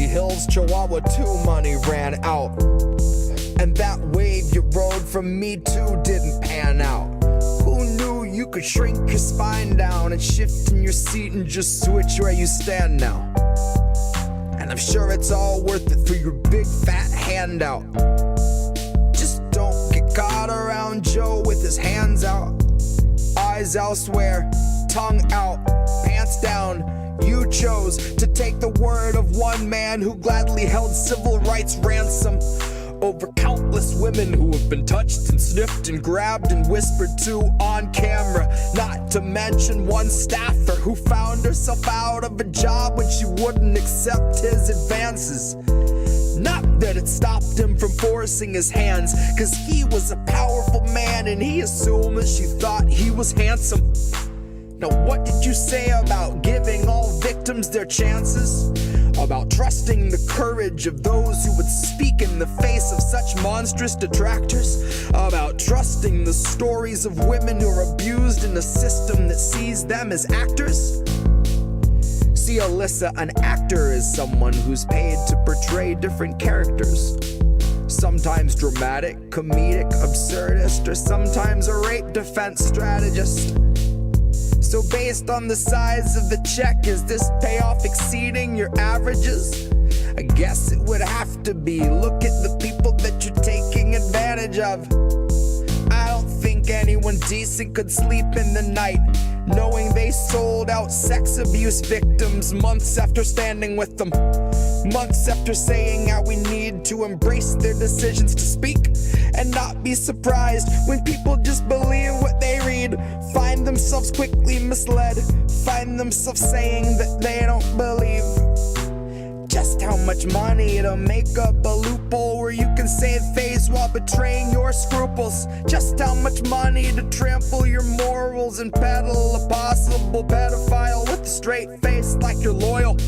Hills, Chihuahua too, money ran out. And that wave you rode from Me Too didn't pan out. Who knew you could shrink your spine down and shift in your seat and just switch where you stand now? And I'm sure it's all worth it for your big fat handout. Just don't get caught around Joe with his hands out, eyes elsewhere, tongue out, pants down. You chose to take the word of one man who gladly held civil rights ransom over countless women who have been touched and sniffed and grabbed and whispered to on camera. Not to mention one staffer who found herself out of a job when she wouldn't accept his advances. Not that it stopped him from forcing his hands, cause he was a powerful man and he assumed that she thought he was handsome. Now what did you say about giving all victims their chances? About trusting the courage of those who would speak in the face of such monstrous detractors? About trusting the stories of women who are abused in a system that sees them as actors? See, Alyssa, an actor is someone who's paid to portray different characters. Sometimes dramatic, comedic, absurdist, or sometimes a rape defense strategist. So based on the size of the check, is this payoff exceeding your averages? I guess it would have to be. Look at the people that you're taking advantage of. I don't think anyone decent could sleep in the night knowing they sold out sex abuse victims months after standing with them, months after saying how we need to embrace their decisions to speak and not be surprised when people just believe what they read, find themselves quickly misled, find themselves saying that they don't believe. Just how much money to make up a loophole where you can save face while betraying your scruples? Just how much money to trample your morals and peddle a possible pedophile with a straight face like you're loyal?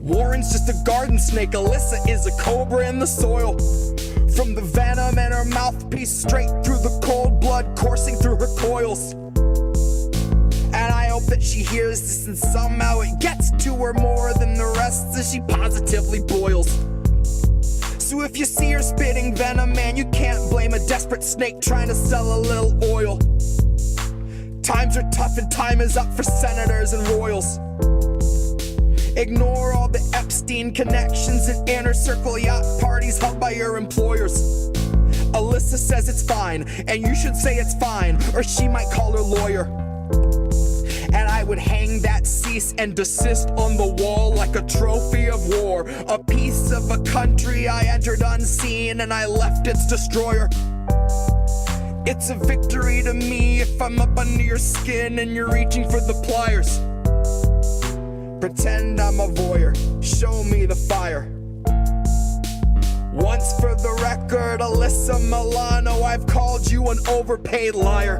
Warren's just a garden snake, Alyssa is a cobra in the soil. From the venom in her mouthpiece straight through the cold blood coursing through her coils. And I hope that she hears this and somehow it gets to her more than the rest as she positively boils. So if you see her spitting venom, man, you can't blame a desperate snake trying to sell a little oil. Times are tough and time is up for senators and royals. Ignore all the Epstein connections and inner circle yacht parties held by your employers. Alyssa says it's fine, and you should say it's fine, or she might call her lawyer. And I would hang that cease and desist on the wall like a trophy of war, a piece of a country I entered unseen and I left its destroyer. It's a victory to me if I'm up under your skin and you're reaching for the pliers. Pretend I'm a voyeur, show me the fire. Once for the record, Alyssa Milano, I've called you an overpaid liar.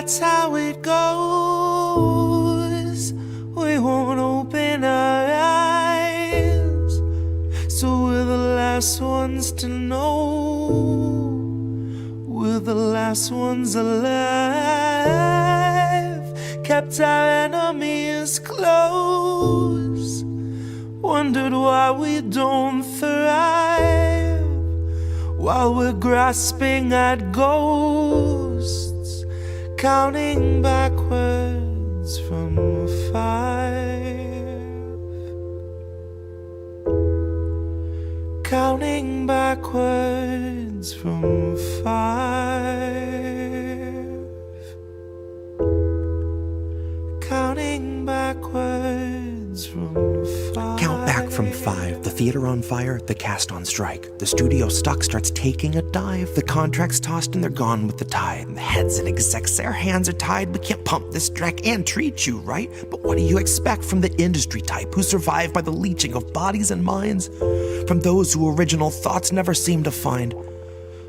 That's how it goes. We won't open our eyes, so we're the last ones to know. We're the last ones alive. Kept our enemies close. Wondered why we don't thrive while we're grasping at ghosts. Counting backwards from 5. Counting backwards from 5. Counting backwards from 5. Count back from 5. The theater on fire, the cast on strike. The studio stock starts taking a dive. The contract's tossed and they're gone with the tide. And the heads and execs, their hands are tied. We can't pump this track and treat you right. But what do you expect from the industry type who survive by the leeching of bodies and minds? From those who original thoughts never seem to find.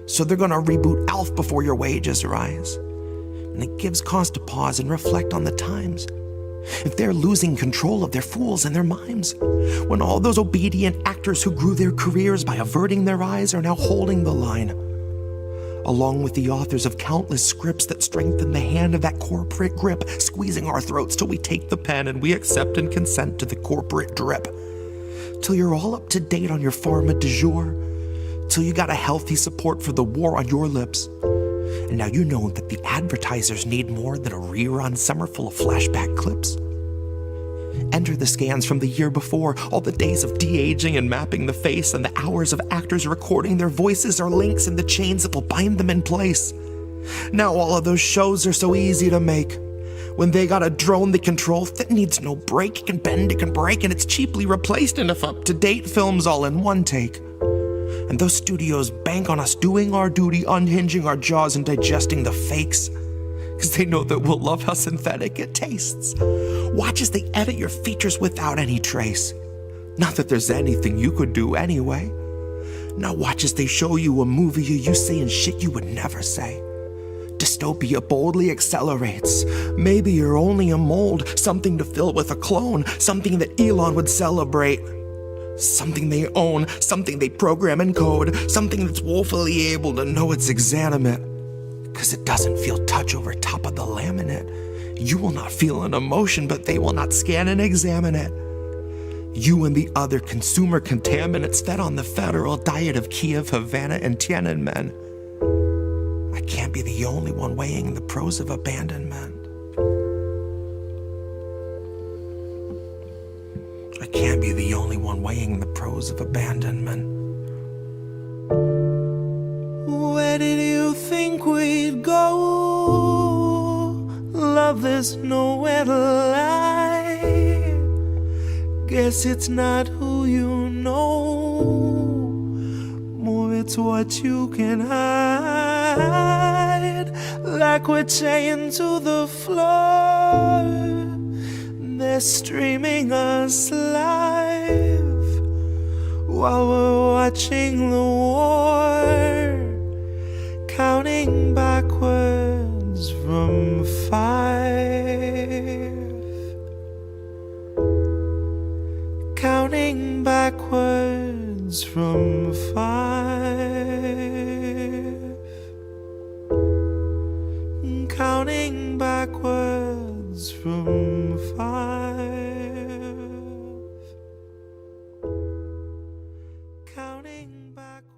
So they're gonna reboot Alf before your wages rise. And it gives cause to pause and reflect on the times. If they're losing control of their fools and their mimes, when all those obedient actors who grew their careers by averting their eyes are now holding the line, along with the authors of countless scripts that strengthen the hand of that corporate grip, squeezing our throats till we take the pen and we accept and consent to the corporate drip, till you're all up to date on your pharma du jour, till you got a healthy support for the war on your lips. And now you know that the advertisers need more than a rerun summer full of flashback clips. Enter the scans from the year before, all the days of de-aging and mapping the face, and the hours of actors recording their voices are links in the chains that will bind them in place. Now all of those shows are so easy to make. When they got a drone they control that needs no break, it can bend, it can break, and it's cheaply replaced enough up-to-date films all in one take. And those studios bank on us doing our duty, unhinging our jaws and digesting the fakes. Cause they know that we'll love how synthetic it tastes. Watch as they edit your features without any trace. Not that there's anything you could do anyway. Now watch as they show you a movie you saying shit you would never say. Dystopia boldly accelerates. Maybe you're only a mold, something to fill with a clone, something that Elon would celebrate. Something they own, something they program and code, something that's woefully able to know it's exanimate. Cause it doesn't feel touch over top of the laminate. You will not feel an emotion, but they will not scan and examine it. You and the other consumer contaminants fed on the federal diet of Kiev, Havana, and Tiananmen. I can't be the only one weighing the pros of abandonment. I can't be the only one weighing the pros of abandonment. Where did you think we'd go? Love, there's nowhere to lie. Guess it's not who you know, more it's what you can hide. Like we're chained to the floor, they're streaming us live while we're watching the war, counting backwards from 5, counting backwards from 5, counting backwards from 5, counting backwards.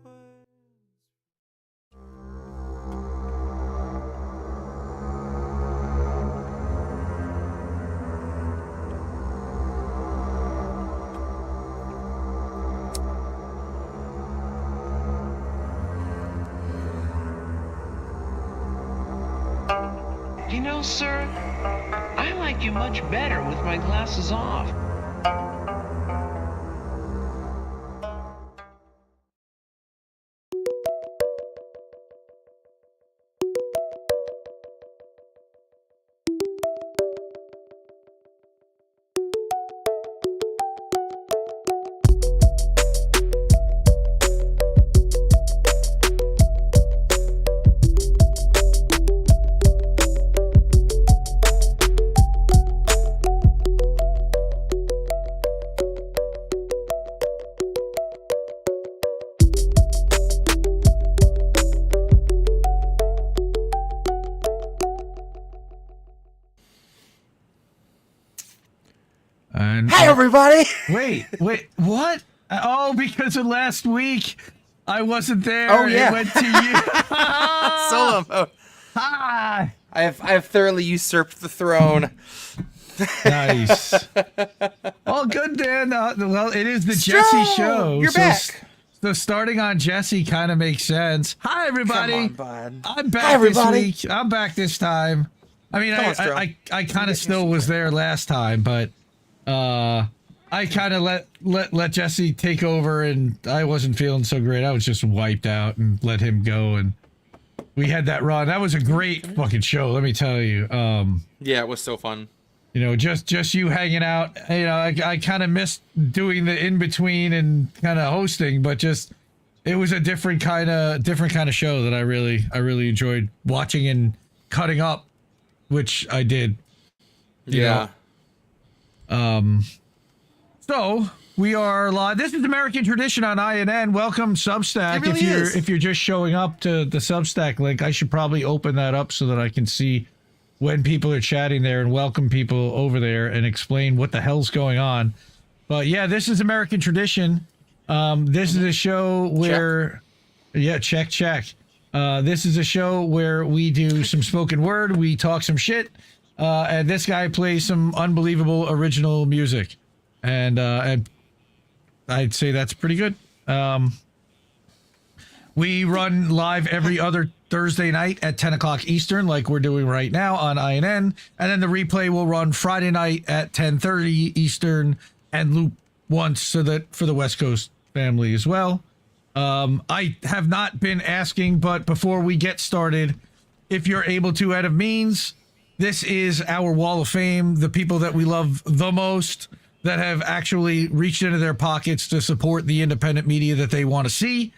You know, sir, I like you much better with my glasses off. And Hey, everybody! wait, what? Oh, because of last week, I wasn't there. Oh, yeah. It went to you. Solo mode. Hi. I have thoroughly usurped the throne. Nice. Well, good, Dan. Well, it is the Jesse show. You're back. So starting on Jesse kind of makes sense. Hi, everybody. Come on, bud. I'm back Hi, everybody. this week. I'm back this time. I mean, Come on, I kind of still was there last time, but I I kind of let Jesse take over, and I wasn't feeling so great. I was just wiped out and let him go, and we had that run. That was a great fucking show, let me tell you. Yeah, it was so fun. You know, just you hanging out. You know, I kind of missed doing the in between and kind of hosting, but just it was a different kind of show that I really enjoyed watching and cutting up, which I did. Yeah. So we are live. This is American Tradition on INN. Welcome Substack. It really is. If you're just showing up to the Substack link, I should probably open that up so that I can see when people are chatting there and welcome people over there and explain what the hell's going on. But yeah, this is American Tradition. This is a show where, check. This is a show where we do some spoken word, we talk some shit, and this guy plays some unbelievable original music. And I'd say that's pretty good. We run live every other Thursday night at 10 o'clock Eastern, like we're doing right now on INN. And then the replay will run Friday night at 10:30 Eastern and loop once, so that for the West Coast family as well. I have not been asking, but before we get started, if you're able to out of means, this is our wall of fame, the people that we love the most, that have actually reached into their pockets to support the independent media that they want to see.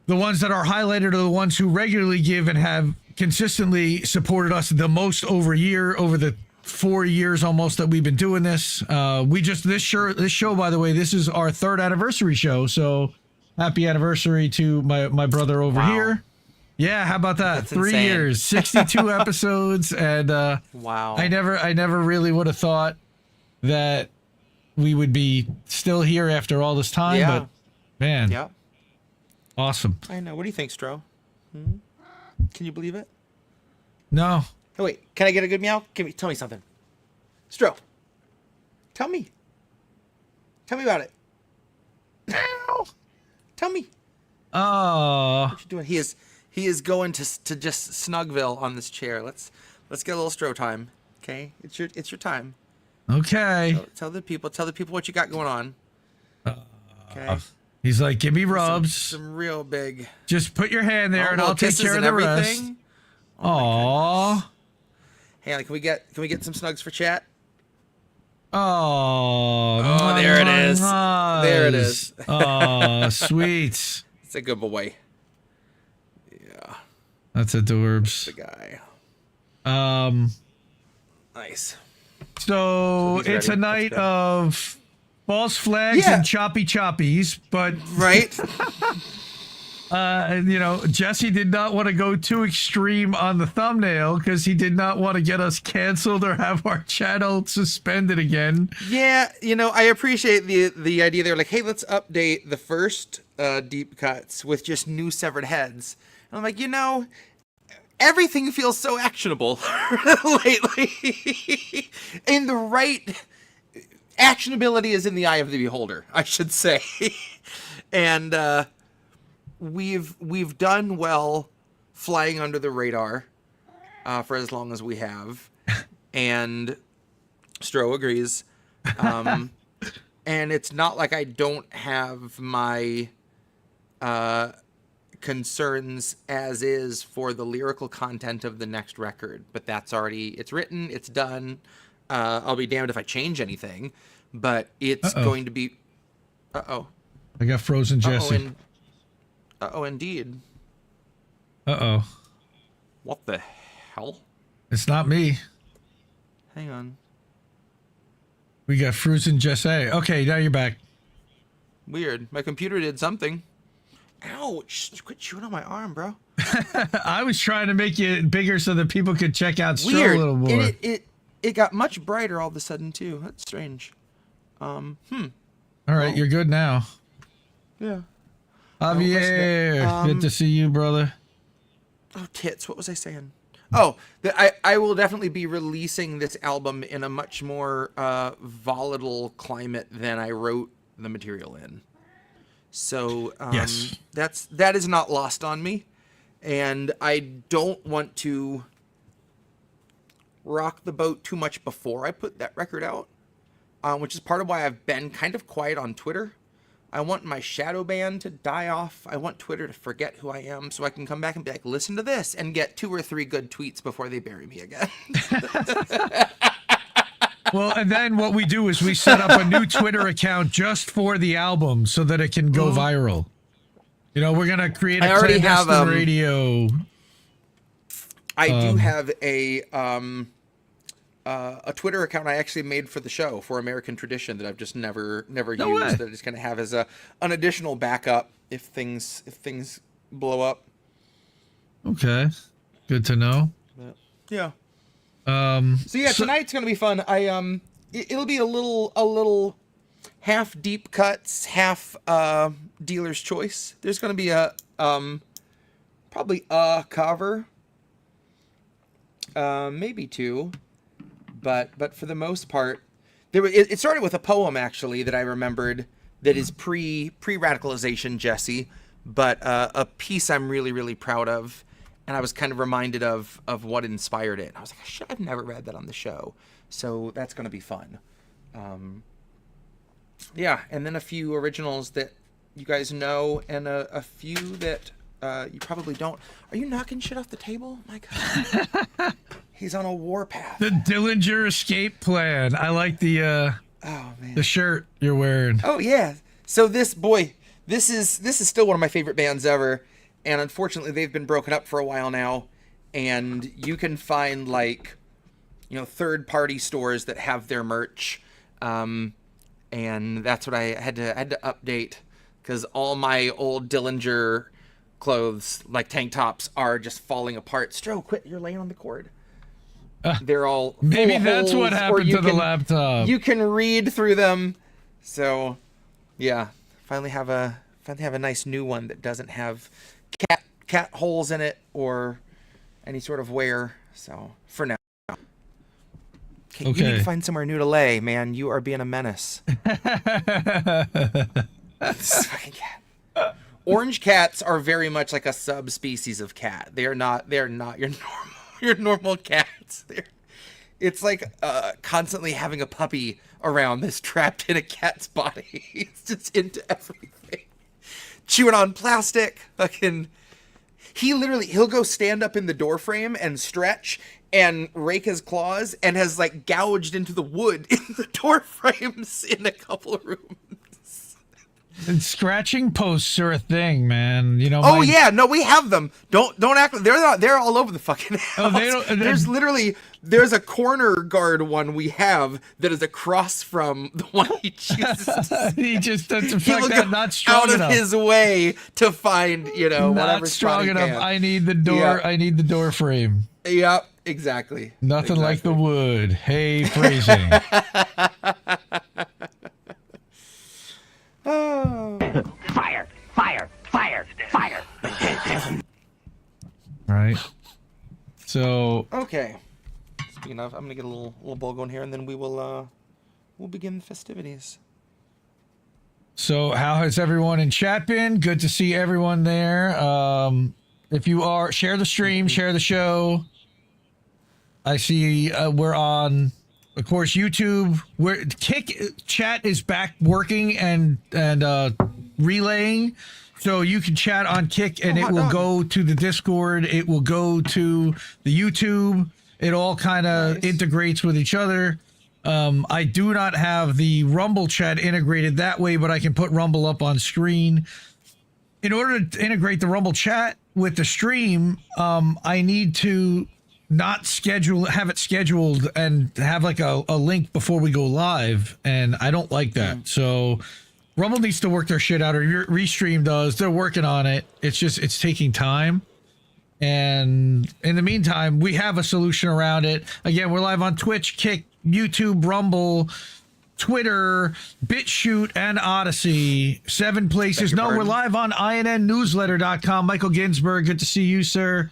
The ones that are highlighted are the ones who regularly give and have consistently supported us the most over the 4 years almost that we've been doing this. This show, by the way, this is our 3rd anniversary show. So happy anniversary to my brother over here. Yeah, how about that? That's 3 insane. years, 62 episodes, and Wow. I never really would have thought that we would be still here after all this time. Yeah. But man, Yeah. awesome. I know. What do you think, Stro? Can you believe it? No. Oh, wait. Can I get a good meow? Tell me something. Stro. Tell me. Tell me about it. Meow. Tell me. Oh, What you doing? He is going to just Snugville on this chair. Let's get a little Stro time. Okay? It's your time. okay. Tell the people what you got going on. Okay. He's like, give me rubs. Some real big. Just put your hand there, and little I'll take kisses care of and the everything. rest. Aw. Hey, like, can we get some snugs for chat? Oh, Oh, there it is. There it is. Oh, sweet. It's a good boy. Yeah, That's adorbs. the guy. Nice. So he's it's ready. a night of false flags Yeah. and choppy choppies, but Right? Jesse did not want to go too extreme on the thumbnail because he did not want to get us canceled or have our channel suspended again. Yeah, I appreciate the idea. They're like, hey, let's update the first deep cuts with just new severed heads. And I'm like, everything feels so actionable lately. And the right actionability is in the eye of the beholder, I should say. And we've done well flying under the radar for as long as we have. And Stro agrees. And it's not like I don't have my concerns as is for the lyrical content of the next record, but it's written, it's done. I'll be damned if I change anything, but it's going to be I got frozen Jesse. Indeed. What the hell? It's not me. Hang on. We got frozen Jesse. Okay, now you're back. Weird. My computer did something. Ouch. Quit chewing on my arm, bro. I was trying to make it bigger so that people could check out Stro Weird. a little more. It got much brighter all of a sudden too. That's strange. All right, you're good now. Yeah. Javier, good to see you, brother. Oh, tits. What was I saying? Oh, I will definitely be releasing this album in a much more volatile climate than I wrote the material in. So Yes. that is not lost on me, and I don't want to rock the boat too much before I put that record out. which is part of why I've been kind of quiet on Twitter. I want my shadow ban to die off. I want Twitter to forget who I am so I can come back and be like, listen to this, and get 2 or 3 good tweets before they bury me again. Well, and then what we do is we set up a new Twitter account just for the album so that it can go viral. You know, we're going to create a clandestine radio. I do have a Twitter account I actually made for the show for American Tradition that I've just never used. That I just kind of have as an additional backup if things blow up. Okay, good to know. Yeah. So yeah, tonight's gonna be fun. It'll be a little half deep cuts, half dealer's choice. There's gonna be a probably a cover, maybe 2. But for the most part, it started with a poem actually that I remembered that is pre-radicalization Jesse, but a piece I'm really proud of, and I was kind of reminded of what inspired it. And I was like, I've never read that on the show, so that's gonna be fun. Yeah, and then a few originals that you guys know, and a few that you probably don't. Are you knocking shit off the table? My God. He's on a warpath. The Dillinger escape plan. I like the the shirt you're wearing. Oh yeah. So this is still one of my favorite bands ever, and unfortunately they've been broken up for a while now, and you can find like, you know, third-party stores that have their merch, and that's what I had to update, because all my old Dillinger clothes, like tank tops, are just falling apart. Stro, quit! You're laying on the cord. They're all maybe that's holes, what happened to the laptop. You can read through them. So, yeah, finally have a nice new one that doesn't have cat holes in it or any sort of wear. So for now, okay. You need to find somewhere new to lay, man. You are being a menace. This fucking cat. Orange cats are very much like a subspecies of cat. They're not your normal cats. It's like constantly having a puppy around that's trapped in a cat's body. It's just into everything. Chewing on plastic. Fucking. He'll go stand up in the door frame and stretch and rake his claws, and has like gouged into the wood in the door frames in a couple of rooms. And scratching posts are a thing, man. You know. Oh yeah, no, we have them. Don't act. They're all over the fucking house. Oh, there's a corner guard one we have that is across from the one he chooses. He just doesn't. He'll go not strong out enough. of his way to find, you know, whatever. Not strong enough. Can. I need the door. Yeah. I need the door frame. Yep, exactly. Nothing like the wood. Hey, phrasing. Oh. Fire! Fire! Fire! Fire! Right. So. Okay. Speaking of, I'm gonna get a little bowl going here, and then we'll begin the festivities. So how has everyone in chat been? Good to see everyone there. If you are, share the stream, share the show. I see we're on, of course, YouTube. Where Kick chat is back working and relaying, so you can chat on Kick, and it will go to the Discord. It will go to the YouTube. It all kind of integrates with each other. I do not have the Rumble chat integrated that way, but I can put Rumble up on screen. In order to integrate the Rumble chat with the stream, I need to not have it scheduled and have like a link before we go live, and I don't like that. So Rumble needs to work their shit out, or Restream does. They're working on it. It's taking time. And in the meantime, we have a solution around it. Again, we're live on Twitch, Kick, YouTube, Rumble, Twitter, BitChute, and Odyssey. 7 places. No, we're live on INNnewsletter.com. Michael Ginsberg, good to see you, sir.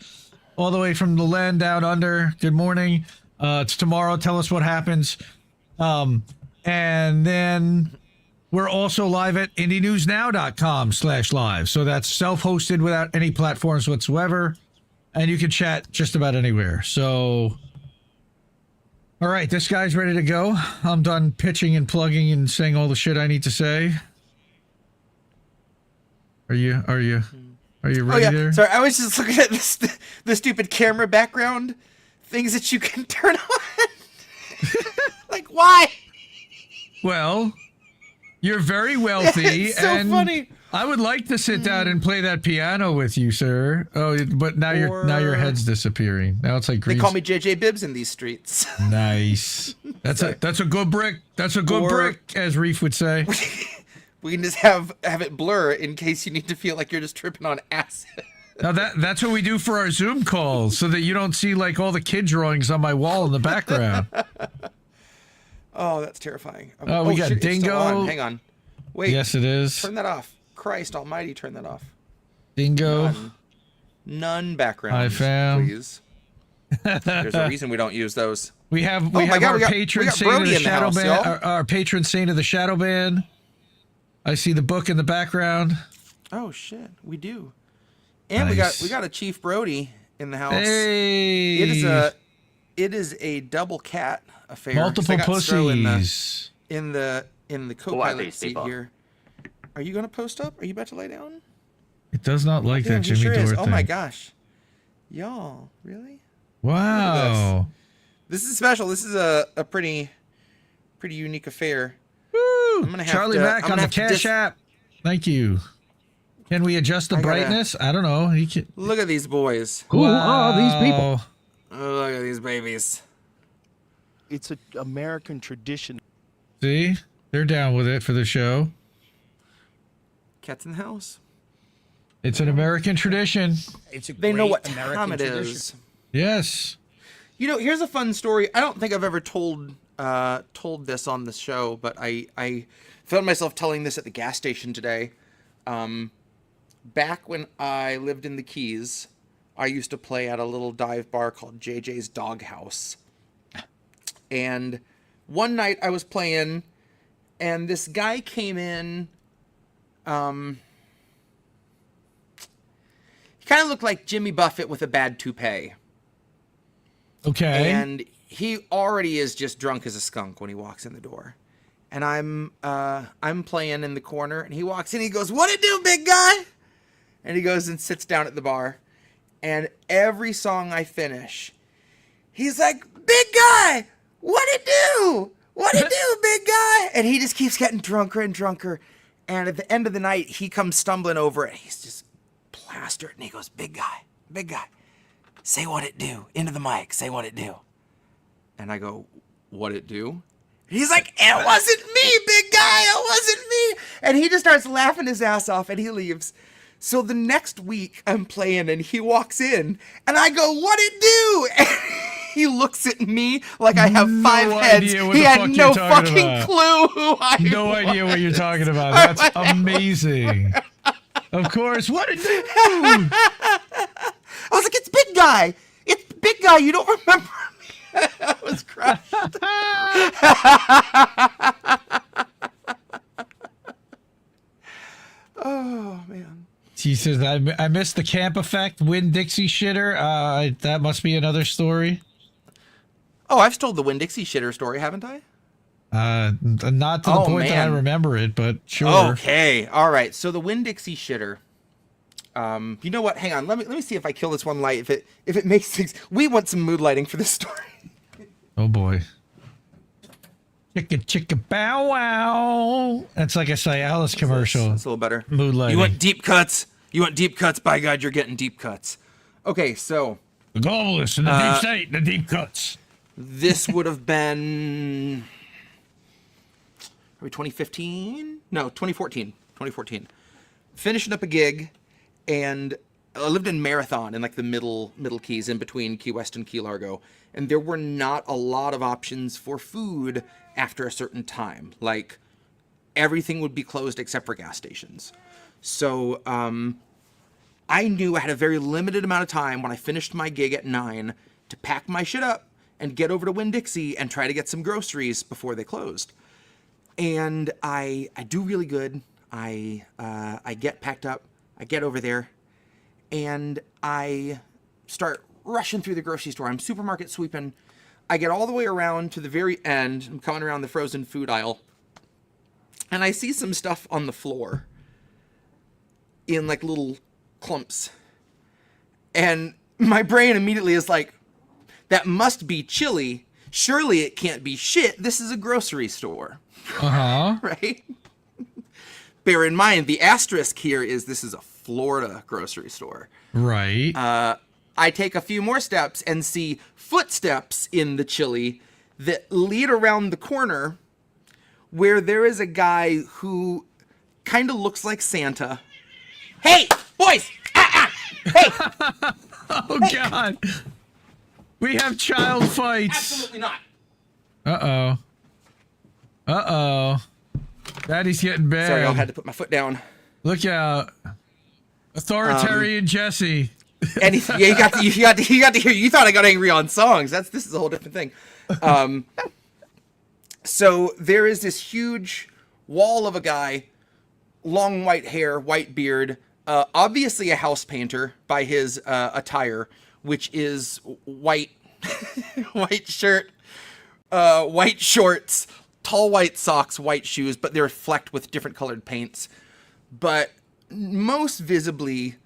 All the way from the land down under. Good morning. It's tomorrow. Tell us what happens. And then we're also live at IndieNewsNow.com/live. So that's self-hosted without any platforms whatsoever. And you can chat just about anywhere. So All right, this guy's ready to go. I'm done pitching and plugging and saying all the shit I need to say. Are you ready there? Sorry, I was just looking at the stupid camera background things that you can turn on. Like, why? Well, you're very wealthy, It's so and funny. I would like to sit down and play that piano with you, sir. Oh, but now your head's disappearing. Now it's like They green. call me JJ Bibbs in these streets. Nice. That's a good brick. That's a good brick, as Reef would say. We can just have it blur in case you need to feel like you're just tripping on acid. Now that's what we do for our Zoom calls, so that you don't see like all the kid drawings on my wall in the background. Oh, that's terrifying. Oh, we got shit, it's still Dingo. on. Hang on. Wait. Yes, it is. Turn that off. Christ almighty, turn that off. Dingo. None background. Hi, fam. Please. There's a reason we don't use those. We have my God, our we got patron saint Brody of the in the Shadow house, Band. y'all. Our patron saint of the Shadow Band. I see the book in the background. Oh shit, we do. And Nice. we got a Chief Brody in the house. Hey. It is a double cat affair. Multiple I got Stro pussies. in the Who are co-pilot these seat people? here. Are you gonna post up? Are you about to lay down? It does not like Damn, that he Jimmy sure Dore is. thing. Oh my gosh, y'all, really? Wow. This is special. This is a pretty unique affair. Woo! I'm gonna have Charlie to- Mack I'm on gonna the have to Cash App. Thank you. Can we adjust the I gotta- brightness? I don't know. He can. Look at these boys. Who are these people? Oh, look at these babies. It's an American tradition. See? They're down with it for the show. Cats in the house. It's an American tradition. It's a They know great what American time it tradition. is. Yes. You know, here's a fun story. I don't think I've ever told this on the show, but I found myself telling this at the gas station today. Back when I lived in the Keys, I used to play at a little dive bar called JJ's Doghouse. And one night I was playing, and this guy came in. He kind of looked like Jimmy Buffett with a bad toupee. Okay. And he already is just drunk as a skunk when he walks in the door. And I'm playing in the corner, and he walks in, he goes, "What it do, big guy?" And he goes and sits down at the bar. And every song I finish, he's like, "Big guy, what it do? What it do, big guy?" And he just keeps getting drunker and drunker. And at the end of the night, he comes stumbling over, and he's just plastered. And he goes, big guy, say what it do. Into the mic, say what it do. And I go, what it do? He's like, it wasn't me, big guy, it wasn't me. And he just starts laughing his ass off, and he leaves. So the next week, I'm playing, and he walks in, and I go, what it do? And he looks at me like I have five heads. idea what He the had fuck no you're talking fucking about. clue who I was. No idea what you're talking about. That's amazing. Of course. What did you do? I was like, it's big guy. It's big guy. You don't remember me. I was crushed. Oh, man. He says, I missed the camp effect, Winn-Dixie shitter. That must be another story. Oh, I've told the Winn-Dixie shitter story, haven't I? Not to the point that I man. remember it, but sure. Okay. All right. So the Winn-Dixie shitter. You know what? Hang on. Let me see if I kill this one light. If it makes things. We want some mood lighting for this story. Oh boy. Chicka chicka bow wow. That's like a Cialis commercial. That's a little better. Mood lighting. You want deep cuts? By God, you're getting deep cuts. Okay, so The globalists and the deep state, the deep cuts. this would have been. Are we 2015? No, 2014. 2014. Finishing up a gig, and I lived in Marathon in like the middle Keys, in between Key West and Key Largo, and there were not a lot of options for food after a certain time. Like everything would be closed except for gas stations. So I knew I had a very limited amount of time when I finished my gig at 9 to pack my shit up and get over to Winn-Dixie and try to get some groceries before they closed. And I do really good. I get packed up. I get over there, and I start rushing through the grocery store. I'm supermarket sweeping. I get all the way around to the very end. I'm coming around the frozen food aisle. And I see some stuff on the floor in like little clumps. And my brain immediately is like, that must be chili. Surely it can't be shit. This is a grocery store. Uh-huh. Right? Bear in mind, the asterisk here is this is a Florida grocery store. Right. I take a few more steps and see footsteps in the chili that lead around the corner where there is a guy who kind of looks like Santa. Hey, boys! Hey! Oh, God. We have child fights. Absolutely not. Uh-oh. Uh-oh. Daddy's getting bad. Sorry, I had to put my foot down. Look out. Authoritarian Jesse. And yeah, you got to hear. You thought I got angry on songs. This is a whole different thing. So there is this huge wall of a guy, long white hair, white beard, obviously a house painter by his attire, which is white, white shirt, white shorts, tall white socks, white shoes, but they're flecked with different colored paints. But most visibly,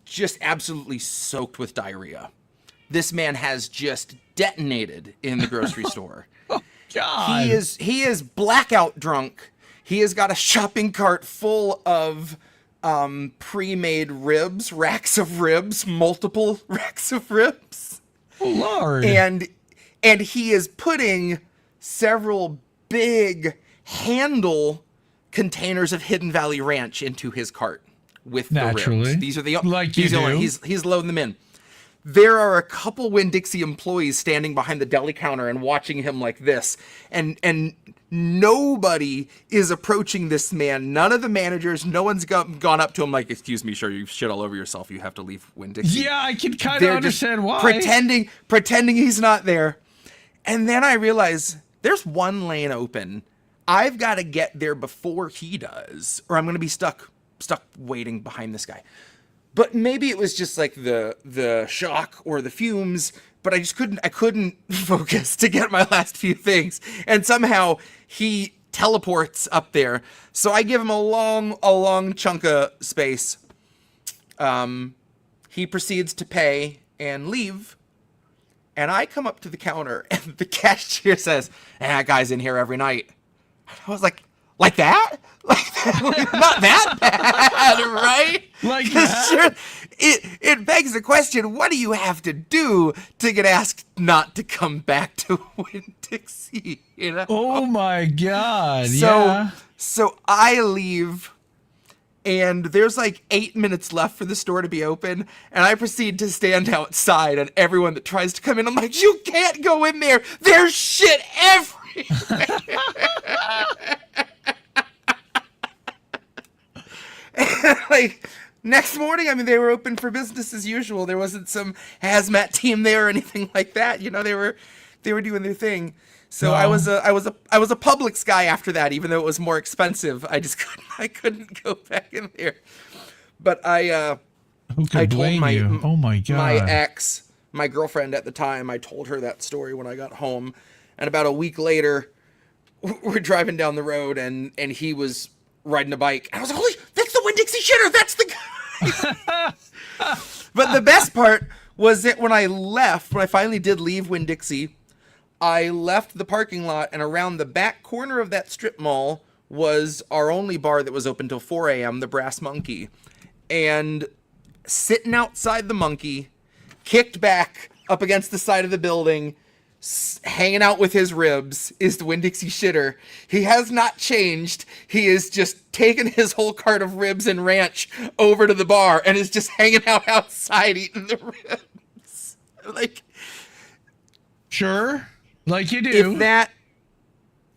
just absolutely soaked with diarrhea. This man has just detonated in the grocery store. God. He is blackout drunk. He has got a shopping cart full of pre-made ribs, racks of ribs, multiple racks of ribs. Oh, Lord. And he is putting several big handle containers of Hidden Valley Ranch into his cart with Naturally. the ribs. These are the Like you do. He's loading them in. There are a couple Winn-Dixie employees standing behind the deli counter and watching him like this. And nobody is approaching this man. None of the managers, no one's gone up to him like, excuse me, sure, you shit all over yourself. You have to leave Winn-Dixie. Yeah, I can kind of They're understand just why. pretending he's not there. And then I realize there's one lane open. I've got to get there before he does, or I'm going to be stuck waiting behind this guy. But maybe it was just like the shock or the fumes, but I couldn't focus to get my last few things. And somehow he teleports up there. So I give him a long chunk of space. He proceeds to pay and leave. And I come up to the counter and the cashier says, that guy's in here every night. And I was like that? Like that? Not that bad, right? Like that? Sure, it begs the question, what do you have to do to get asked not to come back to Winn-Dixie? You know? Oh, my God. Yeah. So I leave, and there's like 8 minutes left for the store to be open, and I proceed to stand outside, and everyone that tries to come in, I'm like, you can't go in there. There's shit everywhere. Like, next morning, I mean, they were open for business as usual. There wasn't some hazmat team there or anything like that. You know, they were doing their thing. So No. I was a Publix guy after that, even though it was more expensive. I couldn't go back in there. But Who could I told blame you? Oh, my God. my ex, my girlfriend at the time, I told her that story when I got home. And about a week later, we're driving down the road, and he was riding a bike. And I was like, holy, that's the Winn-Dixie shitter. That's the guy. But the best part was that when I finally did leave Winn-Dixie, I left the parking lot, and around the back corner of that strip mall was our only bar that was open till 4 a.m., the Brass Monkey. And sitting outside the Monkey, kicked back up against the side of the building, hanging out with his ribs, is the Winn-Dixie shitter. He has not changed. He is just taken his whole cart of ribs and ranch over to the bar and is just hanging out outside eating the ribs. Like, Sure. Like you do. if that...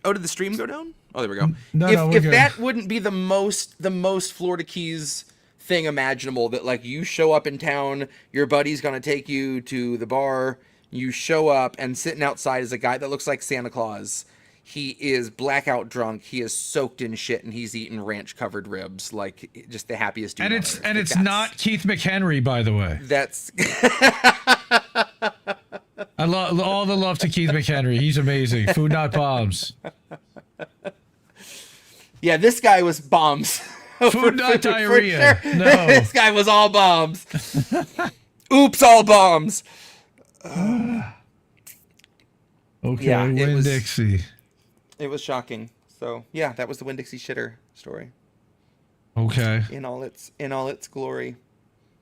Oh, did the stream go down? Oh, there we go. No, if we're that good. wouldn't be the most Florida Keys thing imaginable, that like you show up in town, your buddy's gonna take you to the bar, you show up, and sitting outside is a guy that looks like Santa Claus. He is blackout drunk. He is soaked in shit, and he's eating ranch-covered ribs, like just the happiest dude. And on it's earth. and Like, it's not Keith McHenry, by the way. That's I love all the love to Keith McHenry. He's amazing. Food Not Bombs. Yeah, this guy was bombs. Food Not Diarrhea. Sure. No. This guy was all bombs. Oops, all bombs. Okay, Yeah, it was- Winn-Dixie. It was shocking. So yeah, that was the Winn-Dixie shitter story Okay. in all its glory.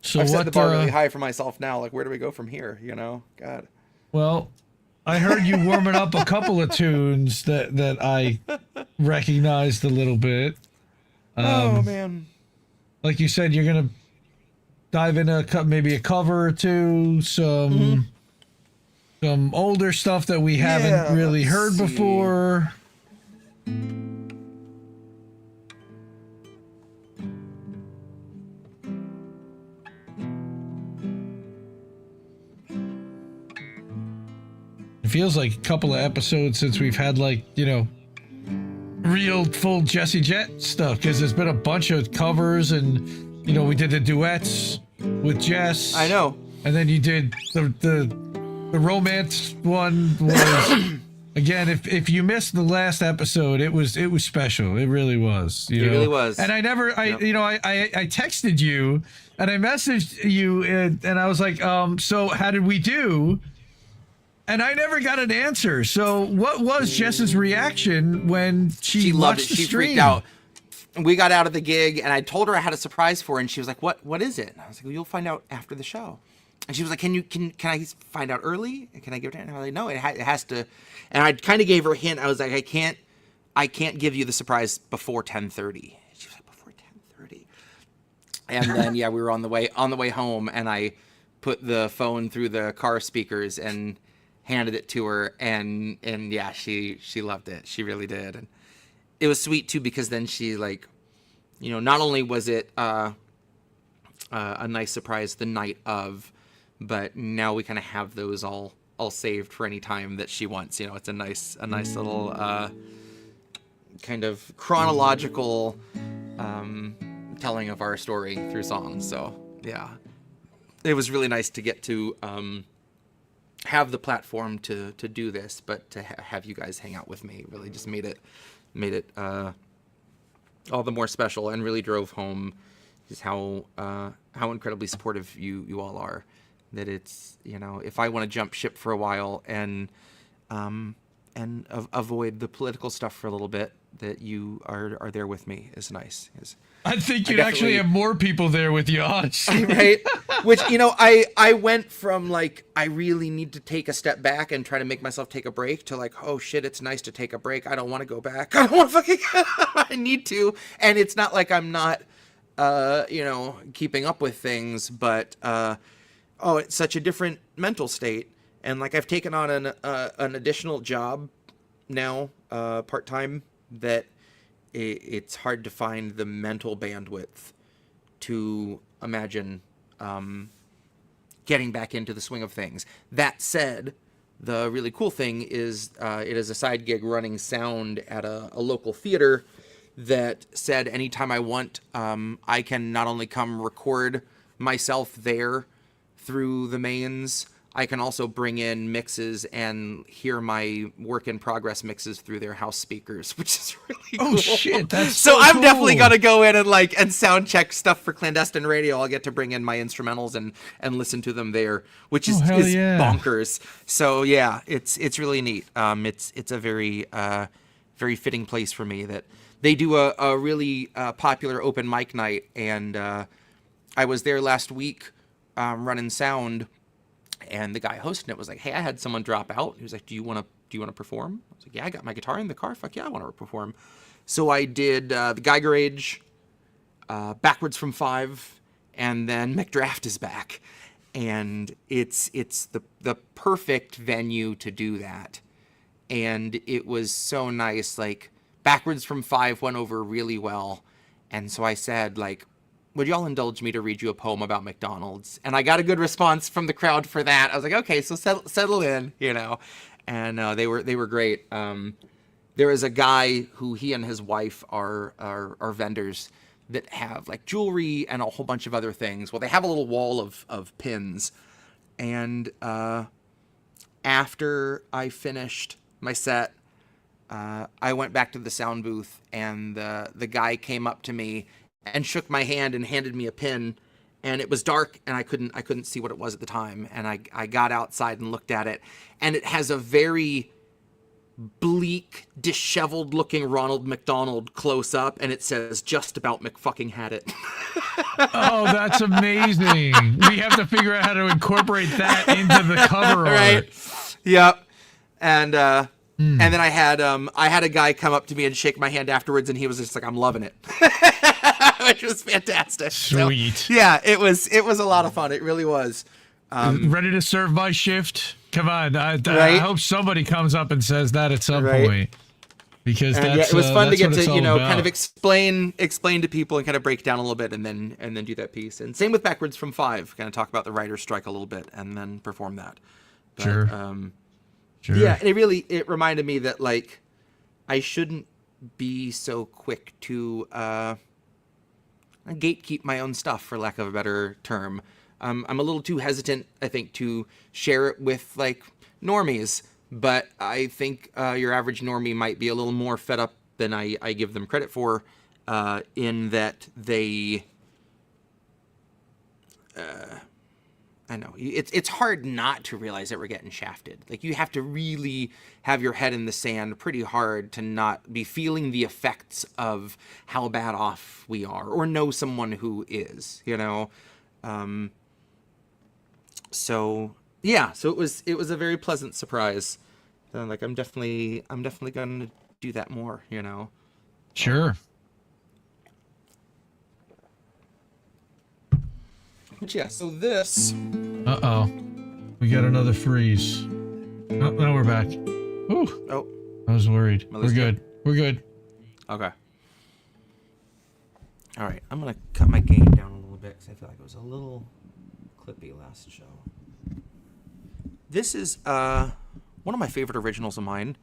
So I've set what? the bar really high for myself now. Like, where do we go from here? You know, God. Well, I heard you warming up a couple of tunes that I recognized a little bit. Oh man. Like you said, you're gonna dive into maybe a cover or two, some older stuff that we haven't really let's heard see. before. It feels like a couple of episodes since we've had, like, you know, real full Jesse Jett stuff, because there's been a bunch of covers, and you know, we did the duets with Jess. I know. And then you did the romance one was again, if you missed the last episode, it was special. It really was. You know? Really was. And I texted you and I messaged you and I was like, so how did we do? And I never got an answer. So what was Jess's reaction when she loved watched it. the She stream? freaked out. We got out of the gig, and I told her I had a surprise for her, and she was like, "What is it?" And I was like, well, "You'll find out after the show." And she was like, "Can I find out early? Can I give it to her?" And I was like, "No, it has to." And I kind of gave her a hint. I was like, I can't give you the surprise before 10:30." She was like, "Before 10:30?" And then yeah, we were on the way home, and I put the phone through the car speakers and handed it to her, and yeah, she loved it. She really did. And it was sweet too, because then she, like, you know, not only was it a nice surprise the night of, but now we kind of have those all saved for any time that she wants. You know, it's a nice little kind of chronological telling of our story through songs. So yeah, it was really nice to get to have the platform to do this, but to have you guys hang out with me really just made it all the more special, and really drove home just how incredibly supportive you all are. That it's, you know, if I want to jump ship for a while and avoid the political stuff for a little bit, that you are there with me is nice. I think you'd actually have more people there with you, honestly. Right? Which, you know, I went from, like, I really need to take a step back and try to make myself take a break, to, like, oh shit, it's nice to take a break. I don't want to go back. I don't want to fucking, I need to. And it's not like I'm not, you know, keeping up with things, but, it's such a different mental state. And, like, I've taken on an additional job now, part-time, that it's hard to find the mental bandwidth to imagine getting back into the swing of things. That said, the really cool thing is it is a side gig running sound at a local theater that said anytime I want, I can not only come record myself there through the mains, I can also bring in mixes and hear my work in progress mixes through their house speakers, which is really cool. Oh shit, that's so I'm cool. definitely gonna go in and sound check stuff for clandestine radio. I'll get to bring in my instrumentals and listen to them there, which is bonkers. So yeah, it's really neat. It's a very very fitting place for me that they do a really popular open mic night, and I was there last week running sound. And the guy hosting it was like, "Hey, I had someone drop out." He was like, "Do you want to perform?" I was like, "Yeah, I got my guitar in the car. Fuck yeah, I want to perform." So I did the Geiger Age, Backwards from 5, and then McDraft is back, and it's the perfect venue to do that. And it was so nice. Like, Backwards from 5 went over really well, and so I said, like, "Would y'all indulge me to read you a poem about McDonald's?" And I got a good response from the crowd for that. I was like, okay, so settle in, you know. And they were great. There is a guy who he and his wife are vendors that have, like, jewelry and a whole bunch of other things. Well, they have a little wall of pins, and after I finished my set, I went back to the sound booth, and the guy came up to me and shook my hand and handed me a pin. And it was dark, and I couldn't see what it was at the time. And I got outside and looked at it, and it has a very bleak, disheveled-looking Ronald McDonald close up, and it says "Just about McFucking had it." Oh, that's amazing. We have to figure out how to incorporate that into the cover Right? art. Yep. And then I had a guy come up to me and shake my hand afterwards, and he was just like, "I'm loving it," which was fantastic. Sweet. So, yeah, it was a lot of fun. It really was. Ready to serve my shift? Come on. I Right? hope somebody comes up and says that at some Right. point. Because And that's, it was fun to that's get what it's to, all kind about. of explain to people and kind of break down a little bit, and then do that piece. And same with Backwards from 5, kind of talk about the writer's strike a little bit and then perform that. But, Sure. Sure. Yeah, and it reminded me that, like, I shouldn't be so quick to gatekeep my own stuff, for lack of a better term. I'm a little too hesitant, I think, to share it with, like, normies. But I think your average normie might be a little more fed up than I give them credit for, in that they... I know it's hard not to realize that we're getting shafted. Like, you have to really have your head in the sand pretty hard to not be feeling the effects of how bad off we are, or know someone who is, you know. So yeah, so it was a very pleasant surprise. Like, I'm definitely gonna do that more, you know. Sure. But yeah, so this. Uh-oh. We got another freeze. Oh, now we're back. Ooh. Oh. I was worried. We're Melissa? good. We're good. Okay. All right, I'm gonna cut my gain down a little bit because I feel like it was a little clippy last show. This is one of my favorite originals of mine,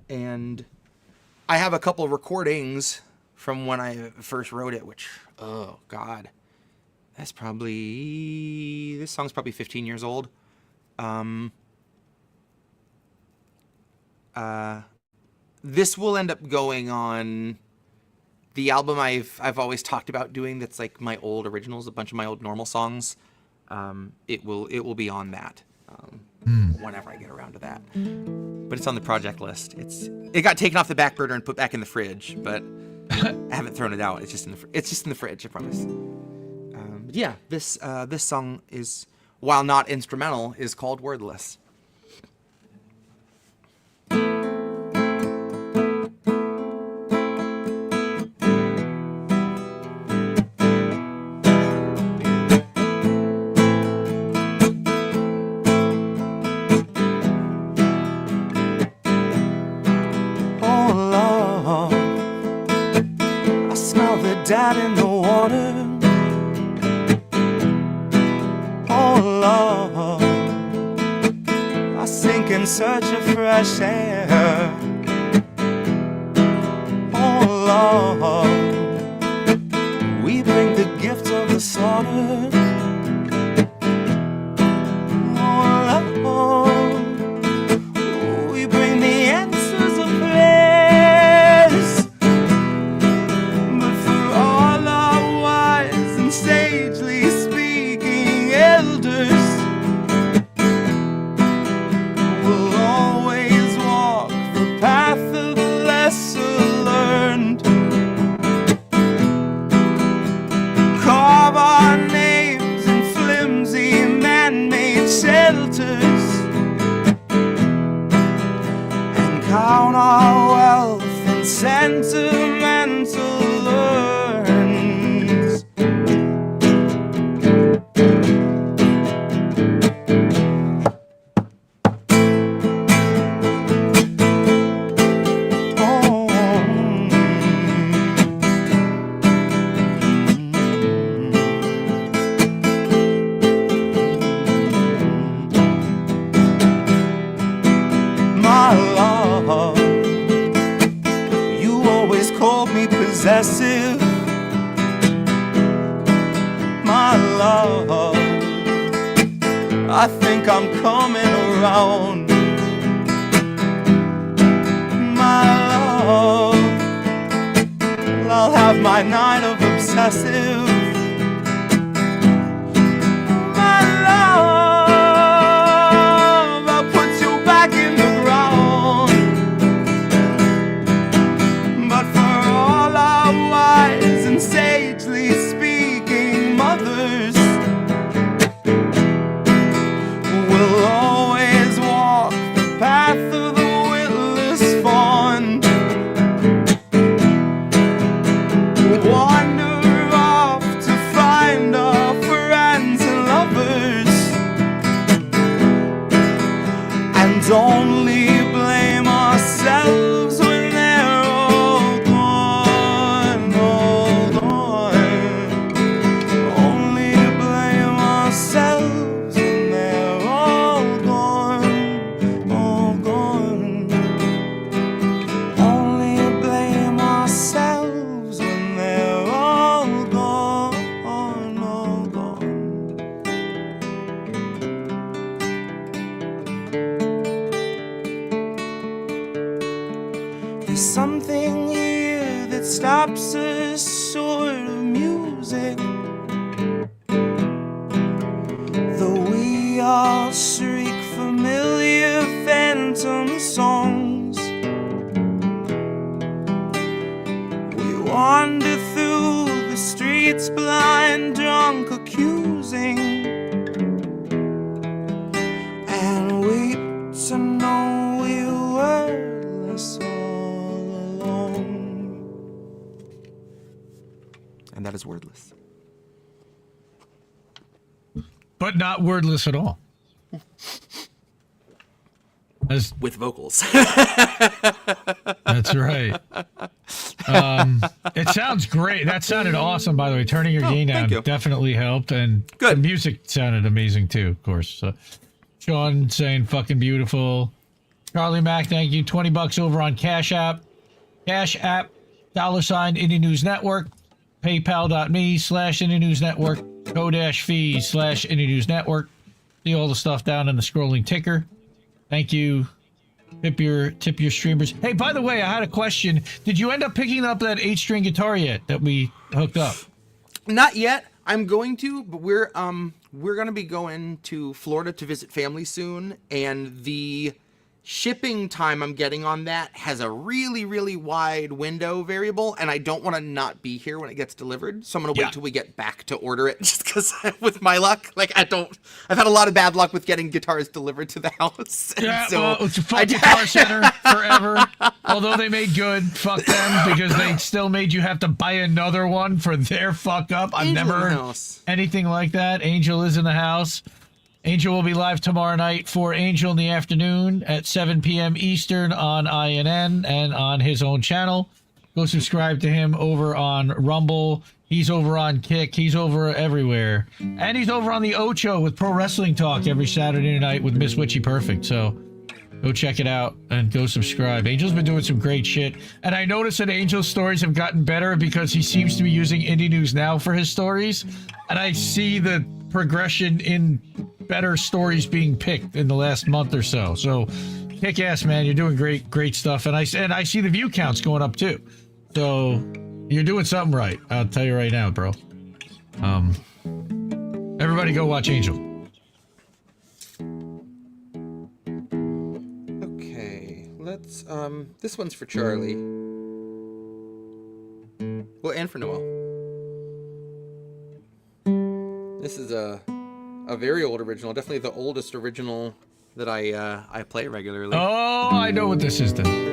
and I have a couple of recordings from when I first wrote it, which, oh god, this song's probably 15 years old. This will end up going on the album I've always talked about doing. That's like my old originals, a bunch of my old normal songs. It will be on that whenever I get around to that. But it's on the project list. It got taken off the back burner and put back in the fridge, but I haven't thrown it out. It's just in the fridge, I promise. But yeah, this song is, while not instrumental, is called Wordless. Down in the water, oh Lord, I sink in search of fresh air, oh Lord, we bring the gift of the slaughter, oh Lord, we bring the answers of prayers. Sagely speaking, elders will always walk the path of the lesser learned. Carve our names in flimsy man-made shelters and count our wealth in sentimental urns. Possessive, my love, I think I'm coming around. of my night of obsessive. My love, I'll put you back in the ground. But for all our wise and sagely speaking mothers, we'll always walk the path of the witless fawn. Wander off to find our friends and lovers, and only blame ourselves when they're all gone, all gone. Only blame ourselves when they're all gone, all gone. Only blame ourselves when they're all gone, all gone. There's something here that stops us short of music, though we all shriek familiar phantom songs. We wander through the streets blind, drunk, accusing, and weep to know we were less all alone. And that is wordless. But not wordless at all. As, With vocals. that's right. It sounds great. That sounded awesome, by the way. Turning your gain down thank you. definitely helped, and Good. the music sounded amazing too, of course. So, Sean saying fucking beautiful. Charlie Mack, thank you. $20 over on Cash App. Cash App, $, Indie News Network. PayPal.me/Indie News Network. Co-fee/Indie News Network. See all the stuff down in the scrolling ticker. Thank you. Tip your streamers. Hey, by the way, I had a question. Did you end up picking up that 8-string guitar yet that we hooked up? Not yet. I'm going to, but we're gonna be going to Florida to visit family soon, and the shipping time I'm getting on that has a really, really wide window variable, and I don't want to not be here when it gets delivered. So I'm gonna wait till we get back to order it, just because with my luck, like I've had a lot of bad luck with getting guitars delivered to the house. Yeah, so well, it's a fuck Guitar Center forever. Although they made good, fuck them, because they still made you have to buy another one for their fuck up. I've Angel never in the heard house. anything like that. Angel is in the house. Angel will be live tomorrow night for Angel in the Afternoon at 7 p.m. Eastern on INN and on his own channel. Go subscribe to him over on Rumble. He's over on Kick. He's over everywhere. And he's over on the Ocho with Pro Wrestling Talk every Saturday night with Miss Witchy Perfect. So go check it out and go subscribe. Angel's been doing some great shit. And I noticed that Angel's stories have gotten better because he seems to be using Indie News Now for his stories. And I see the progression in better stories being picked in the last month or so. So kick ass, man. You're doing great stuff. And I see the view counts going up too. So you're doing something right. I'll tell you right now, bro. Everybody go watch Angel. Okay, let's this one's for Charlie. Well, and for Noel. This is a very old original, definitely the oldest original that I play regularly. Oh, I know what this is then.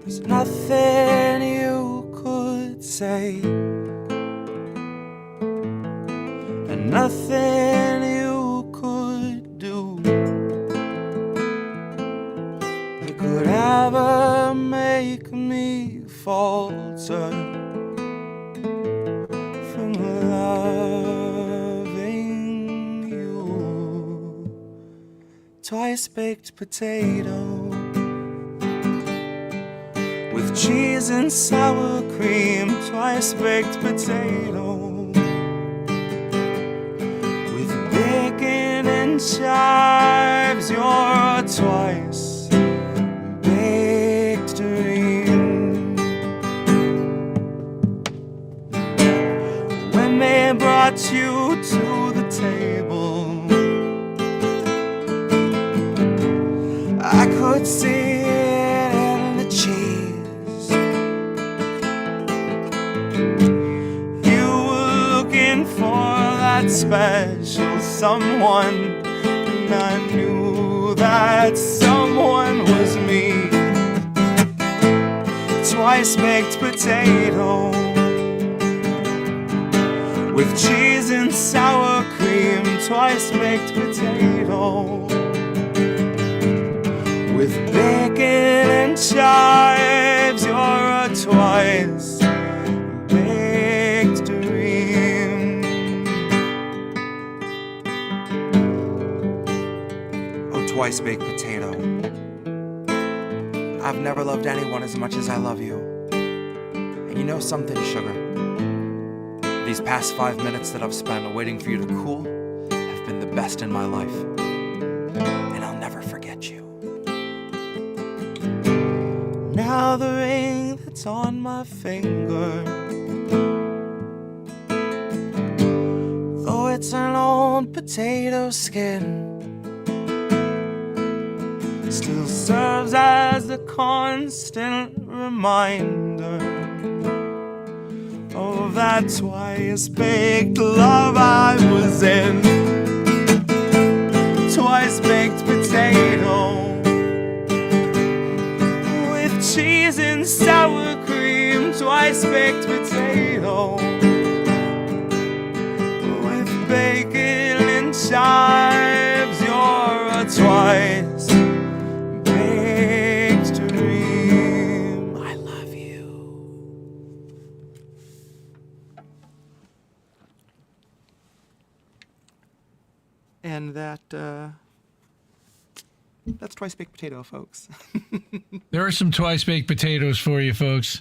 There's nothing you could say, and nothing you could do that could ever make me falter from loving you. Twice baked potato with cheese and sour cream, twice baked potato and chives, you're a twice baked dream. When they brought you to the table, I could see it in the cheese. You were looking for that special someone, and I knew that someone was me. Twice baked potato with cheese and sour cream. Twice baked potato with bacon and chives, you're a twice baked dream. Oh, twice baked potato. I've never loved anyone as much as I love you. And you know something, sugar? These past 5 minutes that I've spent waiting for you to cool have been the best in my life. And I'll never forget you. Now the ring that's on my finger, though it's an old potato skin, still serves as a constant reminder of that twice baked love I was in. Twice baked potato with cheese and sour cream. Twice baked potato with bacon and chives, you're a twice baked dream. I love you. And that's twice baked potato, folks. There are some twice baked potatoes for you, folks.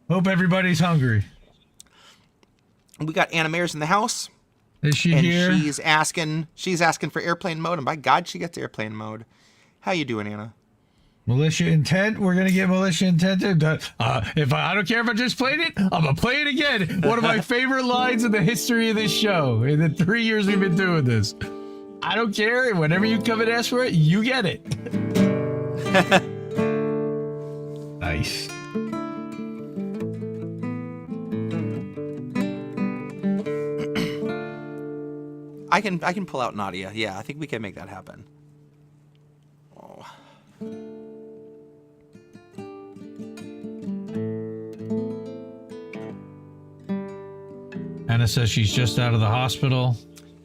Hope everybody's hungry. We got Anna Mayer's in the house. Is she And here? she's asking for airplane mode, and by God, she gets airplane mode. How you doing, Anna? Militia Intent. We're gonna get Militia Intent. If I don't care if I just played it, I'm gonna play it again. One of my favorite lines in the history of this show. In the 3 years we've been doing this, I don't care. Whenever you come and ask for it, you get it. Nice. I can pull out Nadia. Yeah, I think we can make that happen. Oh. Anna says she's just out of the hospital.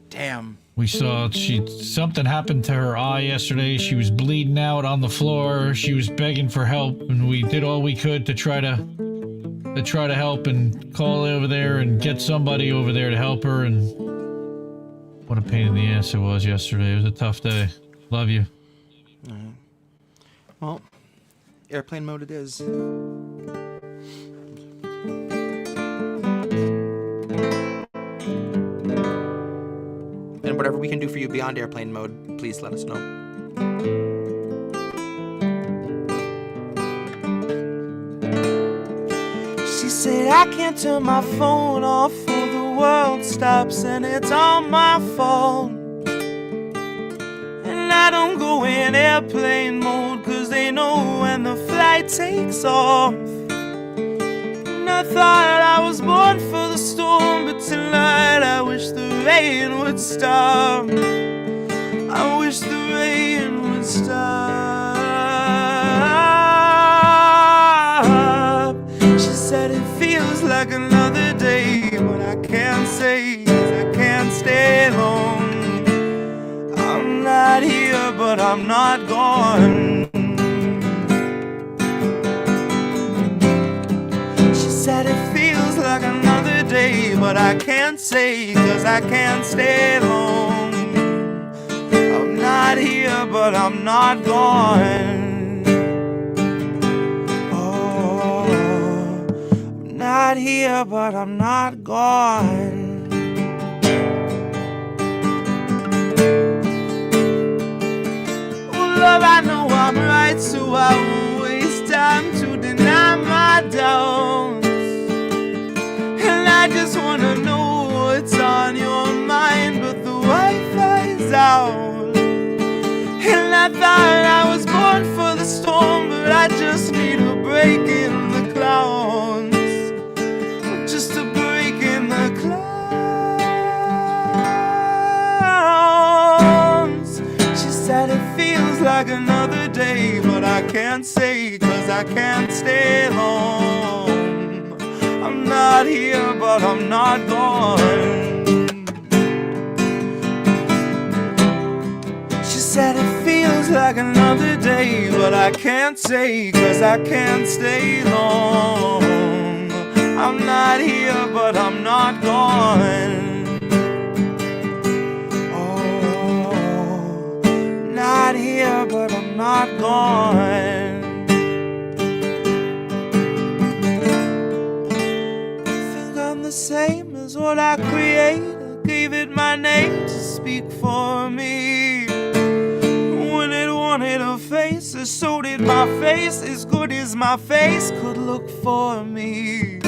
Damn. We saw something happened to her eye yesterday. She was bleeding out on the floor. She was begging for help, and we did all we could to try to help and call over there and get somebody over there to help her. And what a pain in the ass it was yesterday. It was a tough day. Love you. Well, airplane mode it is. And whatever we can do for you beyond airplane mode, please let us know. She said, I can't turn my phone off or the world stops, and it's all my fault. And I don't go in airplane mode, 'cause they know when the flight takes off. And I thought I was born for the storm, but tonight I wish the rain would stop. I wish the rain would stop. She said it feels like another day, but I can't say 'cause I can't stay long. I'm not here, but I'm not gone. She said it feels like another day, but I can't say 'cause I can't stay long. I'm not here, but I'm not gone. Oh, I'm not here, but I'm not gone. is out. And I thought I was born for the storm, but I just need a break in the clouds. Just a break in the clouds. She said it feels like another day, but I can't say 'cause I can't stay long. I'm not here, but I'm not gone. She said it feels like another day, but I can't say 'cause I can't stay long. I'm not here, but I'm not gone. Oh, not here, but I'm not gone. Think I'm the same as what I created. Gave it my name to speak for me. When it wanted a face, so did my face. As good as my face could look for me.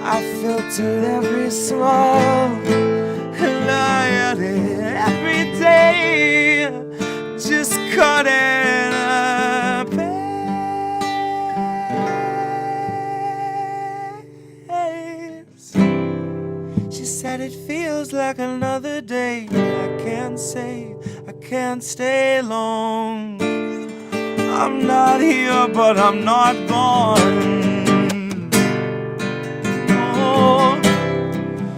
I filtered every small loyalty every day, just cutting a pace. She said it feels like another day, but I can't say, I can't stay long. I'm not here, but I'm not gone.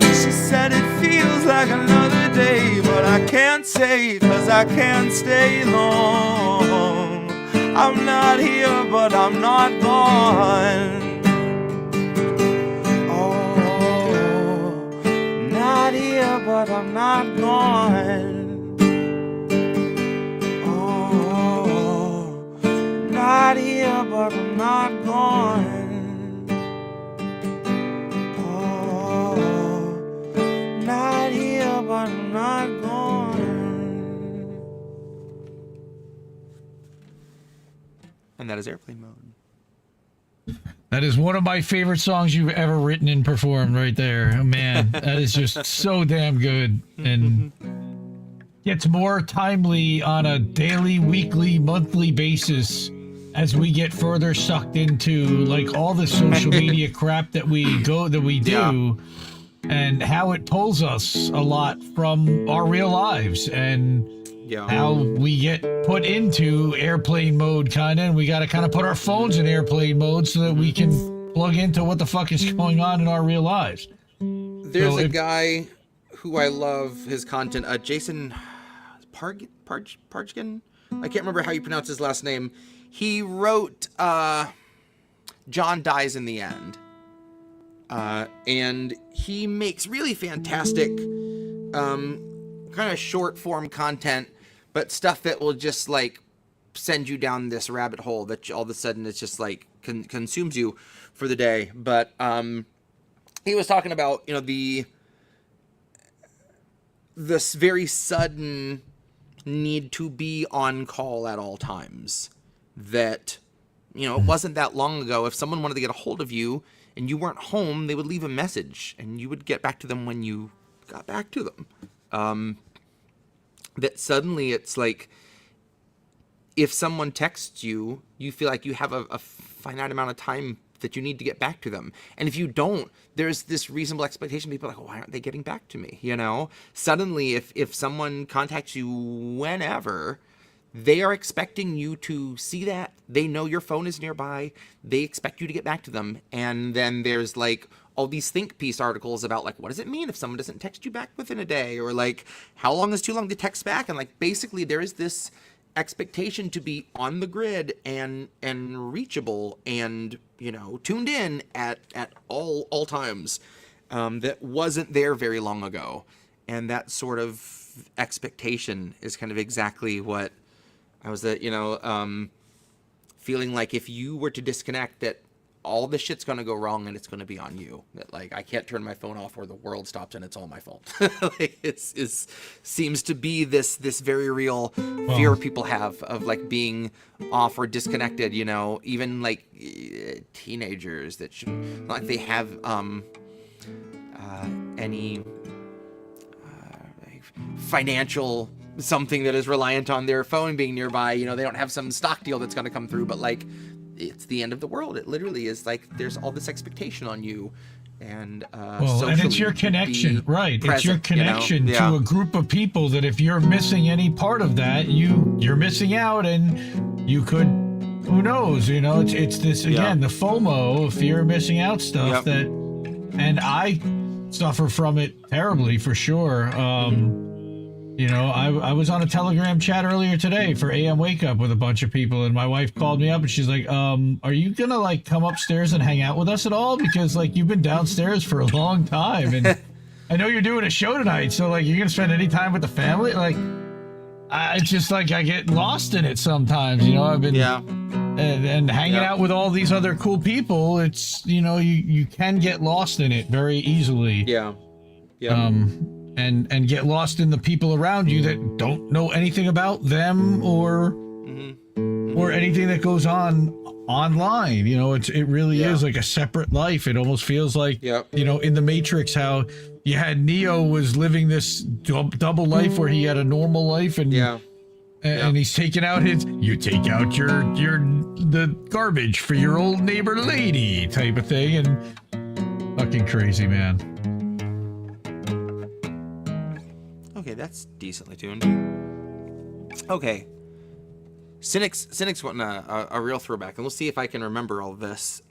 She said it feels like another day, but I can't say 'cause I can't stay long. I'm not here, but I'm not gone. Oh, not here, but I'm not gone. Oh, not here, but I'm not gone. Not here, but I'm not gone. And that is Airplane Mode. That is one of my favorite songs you've ever written and performed right there. Oh, man, that is just so damn good. And gets more timely on a daily, weekly, monthly basis as we get further sucked into like all the social media crap that we do. Yeah. And how it pulls us a lot from our real lives and how we get put into airplane mode kind of, and we got to kind of put our phones in airplane mode so that we can plug into what the fuck is going on in our real lives. There's a guy who I love his content, Jason Pargin? I can't remember how you pronounce his last name. He wrote John Dies in the End. And he makes really fantastic kind of short form content, but stuff that will just like send you down this rabbit hole that all of a sudden it's just like consumes you for the day. But he was talking about, you know, this very sudden need to be on call at all times. That, you know, it wasn't that long ago. If someone wanted to get a hold of you and you weren't home, they would leave a message and you would get back to them when you got back to them. That suddenly it's like, if someone texts you, you feel like you have a finite amount of time that you need to get back to them. And if you don't, there's this reasonable expectation. People are like, why aren't they getting back to me? You know, suddenly if someone contacts you whenever, they are expecting you to see that. They know your phone is nearby. They expect you to get back to them. And then there's like all these think piece articles about like, what does it mean if someone doesn't text you back within a day? Or like, how long is too long to text back? And like, basically there is this expectation to be on the grid and reachable and, you know, tuned in at all times. That wasn't there very long ago. And that sort of expectation is kind of exactly what I was, feeling like if you were to disconnect, that all this shit's going to go wrong and it's going to be on you. That like, I can't turn my phone off or the world stops and it's all my fault. Like it's seems to be this very real fear people have of like being off or disconnected, you know, even like teenagers that should, not like they have any financial something that is reliant on their phone being nearby. You know, they don't have some stock deal that's going to come through, but like, it's the end of the world. It literally is like, there's all this expectation on you. And and it's your connection, right? Present, it's your connection you know? to a group of people that if you're missing any part of that, you're missing out, and you could, who knows? You know, it's this again, the FOMO, fear of missing out stuff that, and I suffer from it terribly for sure. You know, I was on a Telegram chat earlier today for AM Wake Up with a bunch of people, and my wife called me up and she's like, are you gonna like come upstairs and hang out with us at all? Because like you've been downstairs for a long time, and I know you're doing a show tonight, so like you're gonna spend any time with the family? Like, it's just like I get lost in it sometimes, you know. I've been and hanging out with all these other cool people. It's, you know, you can get lost in it very easily. And get lost in the people around you that don't know anything about them or anything that goes on online. You know, it really is like a separate life. It almost feels like, you know, in the Matrix, how you had Neo was living this double life where he had a normal life and he's taking out you take out the garbage for your old neighbor lady type of thing, and fucking crazy, man. Okay, that's decently tuned. Okay. Cynic's wanting a real throwback, and we'll see if I can remember all this.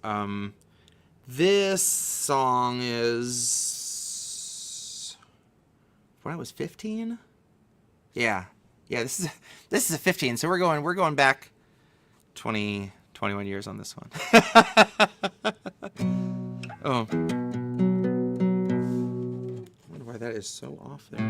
This song is when I was 15? Yeah, this is a 15, so we're going back 21 years on this one. Oh. I wonder why that is so off there.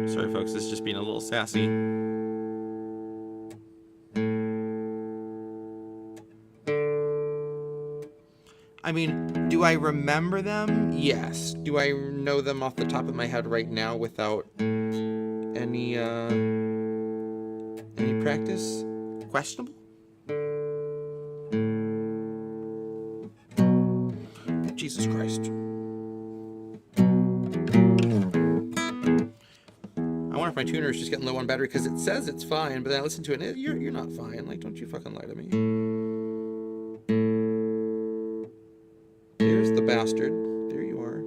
Sorry, folks, this is just being a little sassy. I mean, do I remember them? Yes. Do I know them off the top of my head right now without any practice? Questionable? Jesus Christ. I wonder if my tuner is just getting low on battery, because it says it's fine, but then I listen to it and you're not fine. Like, don't you fucking lie to me. Here's the bastard. There you are.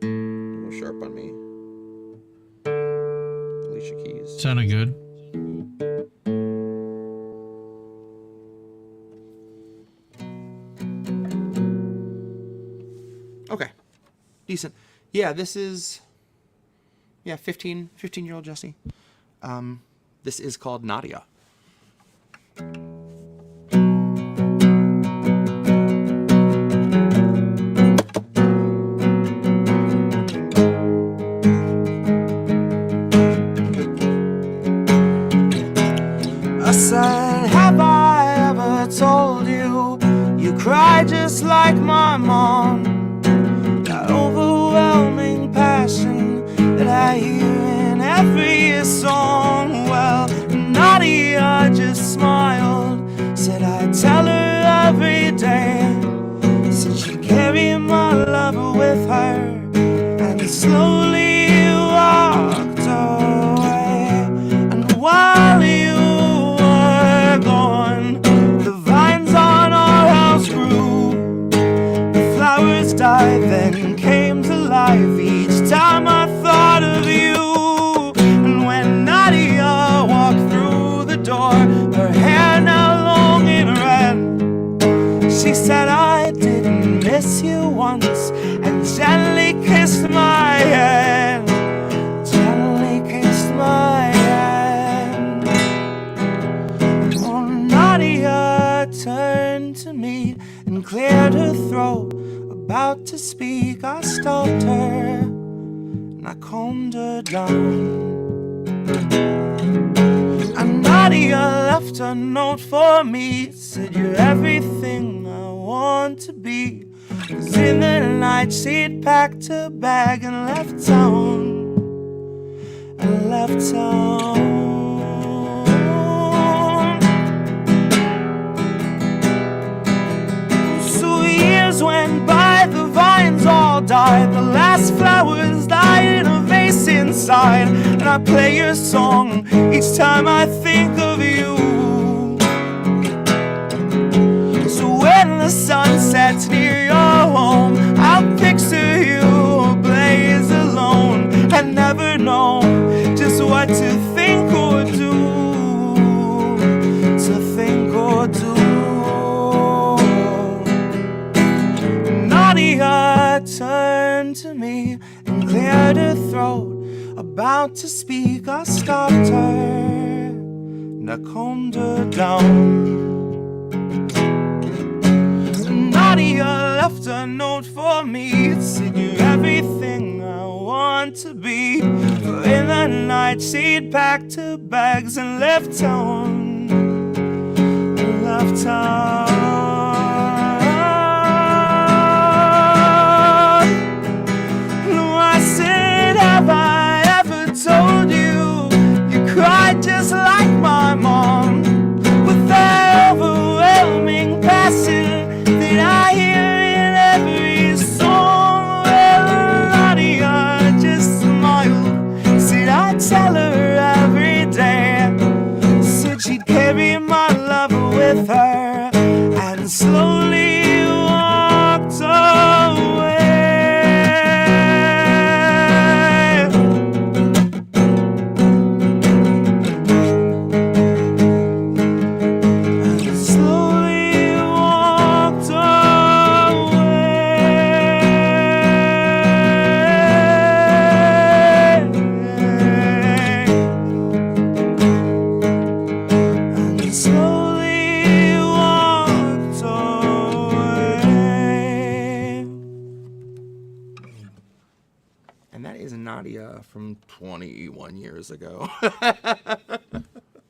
A little sharp on me. Alicia Keys. Sounded good. Okay. Decent. Yeah, this is... Yeah, 15-year-old Jesse. This is called Nadia. I said, have I ever told you, you cry just like my mom? That overwhelming passion that I hear in every song. Well, Nadia just smiled, said I'd tell her every day. Said she'd carry my love with her, and slowly walked away. And while you were gone, the vines on our house grew, the flowers died, then came to life each time I thought of you. And when Nadia walked through the door, her hair now long in red, she said I didn't miss you once, and gently kissed my head, gently kissed my head. Oh, Nadia turned to me and cleared her throat. About to speak, I stopped her and I calmed her down. And Nadia left a note for me. It said, you're everything I want to be. 'Cause in the night she'd packed her bag and left town. And left town. So years went by, the vines all died, the last flowers died in a vase inside. And I play your song each time I think of you. So when the sun sets near your home, I'll picture you ablaze alone and never know just what to think or do. To think or do. Nadia turned to me and cleared her throat. About to speak, I stopped her and I calmed her down. Nadia left a note for me. It said, you're everything I want to be. For in the night she'd packed her bags and left town. Left town. No, I said, have I ever told you you cried just like my mom? With that overwhelming passion that I hear in every song. Well, Nadia just smiled, said I'd tell her every day. Said she'd carry my love with her and slowly walked away. And slowly walked away. And slowly walked away. And that is Nadia from 21 years ago.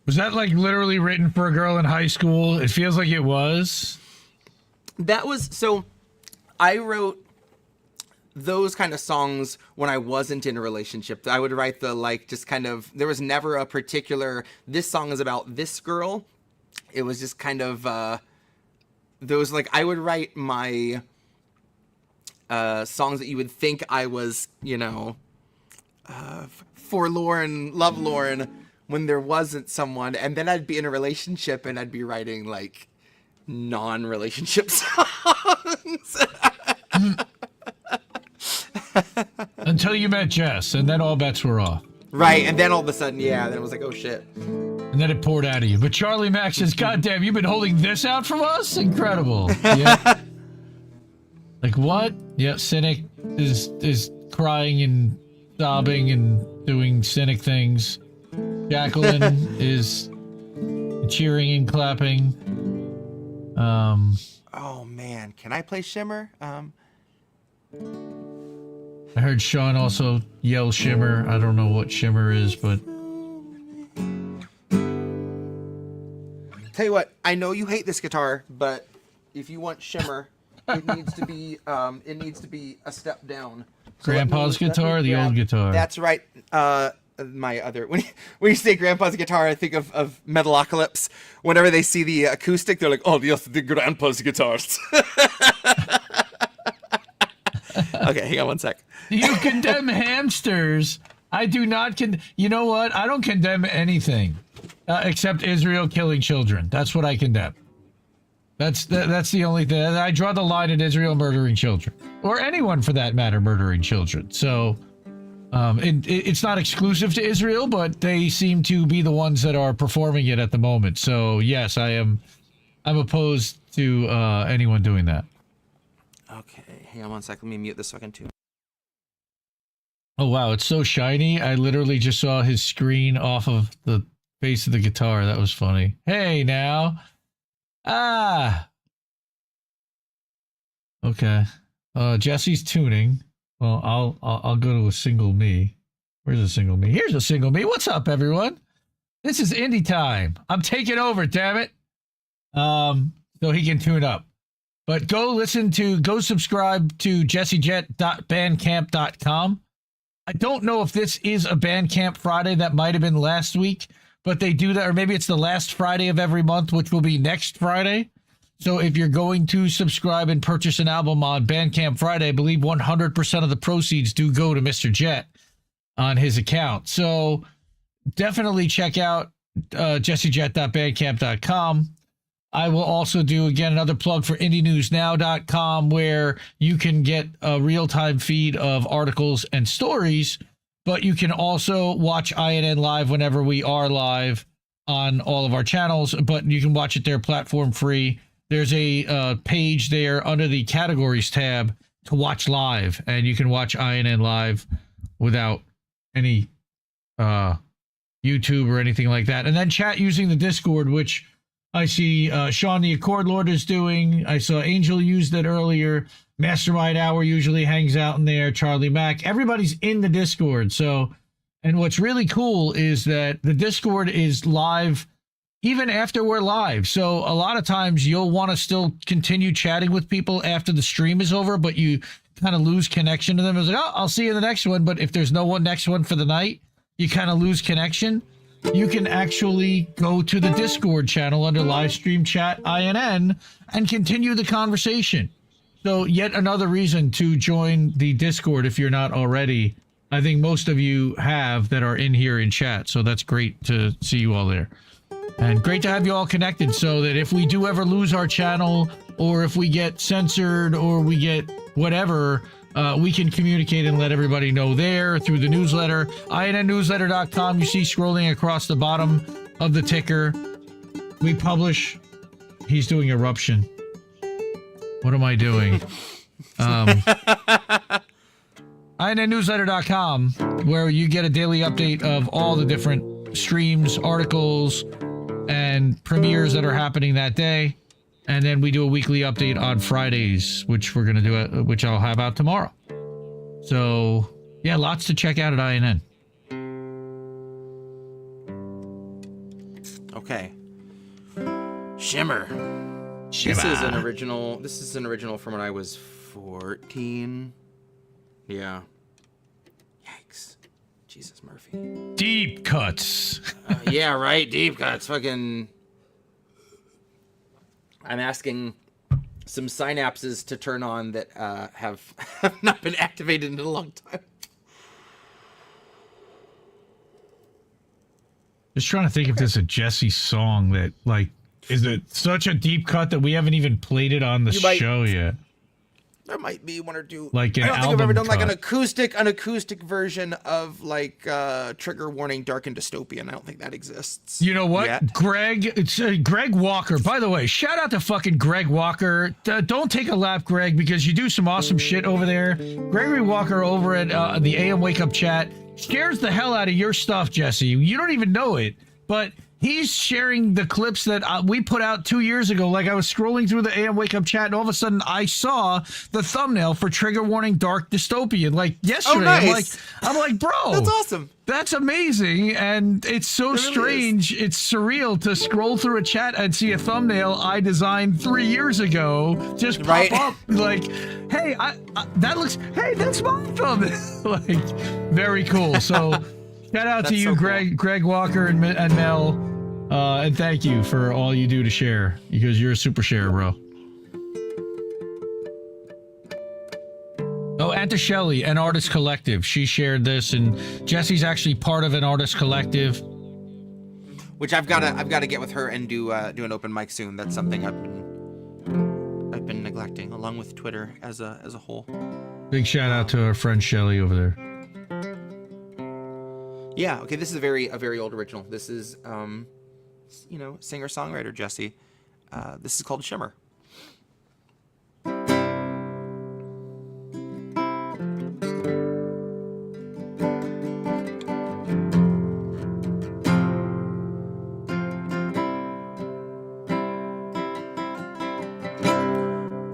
Was that like literally written for a girl in high school? It feels like it was. That was, so I wrote those kind of songs when I wasn't in a relationship. I would write the, like, just kind of, there was never a particular, this song is about this girl. It was just kind of, there was like, I would write my songs that you would think I was, you know, forlorn, lovelorn, when there wasn't someone. And then I'd be in a relationship and I'd be writing, like, non-relationship songs. Until you met Jess, and then all bets were off. Right, and then all of a sudden, yeah, then it was like, oh shit. And then it poured out of you. But Charlie Mack says, God damn, you've been holding this out from us? Incredible. Yeah. Like, what? Yeah, Cynic is crying and sobbing and doing Cynic things. Jacqueline is cheering and clapping. Oh man, can I play Shimmer? I heard Sean also yell Shimmer. I don't know what Shimmer is, but tell you what, I know you hate this guitar, but if you want Shimmer, it needs to be a step down. So Grandpa's guitar or the old guitar? That's right. My other, when you say Grandpa's guitar, I think of Metalocalypse. Whenever they see the acoustic, they're like, oh yes, the Grandpa's guitars. Okay, hang on one sec. You condemn hamsters. I do not you know what? I don't condemn anything except Israel killing children. That's what I condemn. That's the only thing. I draw the line at Israel murdering children, or anyone for that matter murdering children. So it's not exclusive to Israel, but they seem to be the ones that are performing it at the moment. So yes, I'm opposed to anyone doing that. Okay, hang on one sec. Let me mute this so I can tune. Oh wow, it's so shiny. I literally just saw his screen off of the base of the guitar. That was funny. Hey now. Ah. Okay. Jesse's tuning. Well, I'll go to a single me. Where's a single me? Here's a single me. What's up, everyone? This is indie time. I'm taking over, damn it. So he can tune up. But go subscribe to jessejett.bandcamp.com. I don't know if this is a Bandcamp Friday. That might have been last week, but they do that, or maybe it's the last Friday of every month, which will be next Friday. So if you're going to subscribe and purchase an album on Bandcamp Friday, I believe 100% of the proceeds do go to Mr. Jett on his account. So definitely check out jessejett.bandcamp.com. I will also do, again, another plug for indienewsnow.com, where you can get a real-time feed of articles and stories, but you can also watch INN live whenever we are live on all of our channels, but you can watch it there platform free. There's a page there under the categories tab to watch live, and you can watch INN live without any YouTube or anything like that. And then chat using the Discord, which I see Sean the Accord Lord is doing. I saw Angel use that earlier. Mastermind Hour usually hangs out in there. Charlie Mack. Everybody's in the Discord. So, and what's really cool is that the Discord is live even after we're live. So a lot of times you'll want to still continue chatting with people after the stream is over, but you kind of lose connection to them. It's like, oh, I'll see you in the next one. But if there's no next one for the night, you kind of lose connection. You can actually go to the Discord channel under live stream chat INN and continue the conversation. So yet another reason to join the Discord if you're not already. I think most of you have that are in here in chat. So that's great to see you all there. And great to have you all connected so that if we do ever lose our channel, or if we get censored, or we get whatever, we can communicate and let everybody know there through the newsletter. INNnewsletter.com. You see scrolling across the bottom of the ticker. We publish. He's doing eruption. What am I doing? INNnewsletter.com, where you get a daily update of all the different streams, articles, and premieres that are happening that day. And then we do a weekly update on Fridays, which we're going to do, which I'll have out tomorrow. So, yeah, lots to check out at INN. Okay. Shimmer. This is an original. This is an original from when I was 14. Yeah. Yikes. Jesus, Murphy. Deep cuts. Yeah, right. Deep cuts. Fucking. I'm asking some synapses to turn on that have not been activated in a long time. Just trying to think if there's a Jesse song that, like, is it such a deep cut that we haven't even played it on the show yet? There might be one or two. Like an I don't think I've ever done album like cut. an acoustic version of like Trigger Warning Dark and Dystopian. I don't think that exists. You know what? Yet. Greg Walker. By the way, shout out to fucking Greg Walker. Don't take a lap, Greg, because you do some awesome shit over there. Gregory Walker over at the AM Wake Up Chat shares the hell out of your stuff, Jesse. You don't even know it, but he's sharing the clips that we put out 2 years ago. Like, I was scrolling through the AM Wake Up Chat, and all of a sudden I saw the thumbnail for Trigger Warning Dark Dystopian, like, yesterday. Oh, nice. I'm like, bro, that's awesome. That's amazing. And it's so strange. It's surreal to scroll through a chat and see a thumbnail I designed 3 years ago just pop up. Like, hey, that's my thumbnail. Like, very cool. So shout out to you, so Greg Walker and Mel. And thank you for all you do to share, because you're a super sharer, bro. Oh, and to Shelly, an artist collective. She shared this, and Jesse's actually part of an artist collective. Which I've gotta get with her and do an open mic soon. That's something I've been neglecting, along with Twitter as a whole. Big shout out to our friend Shelly over there. Yeah. Okay. This is a very old original. This is singer-songwriter Jesse. This is called Shimmer.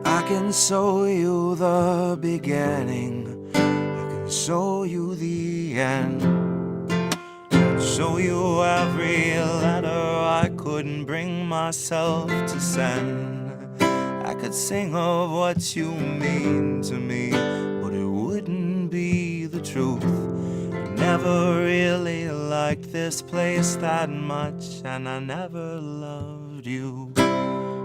I can can show you the beginning, I can show you the end, I can show you every letter I couldn't bring myself to send. I could sing of what you mean to me, but it wouldn't be the truth. I never really liked this place that much, and I never loved you.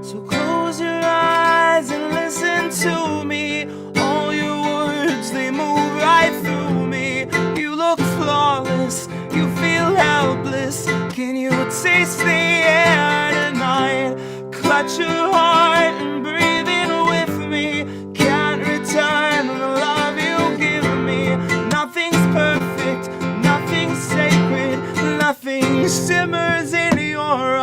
So close your eyes and listen to me. All your words, they move right through me. You look flawless, you feel helpless. Can you taste the air tonight? Clutch your heart and breathe in with me. Can't return the love you give me. Nothing's perfect, nothing's sacred, nothing shimmers in your eyes.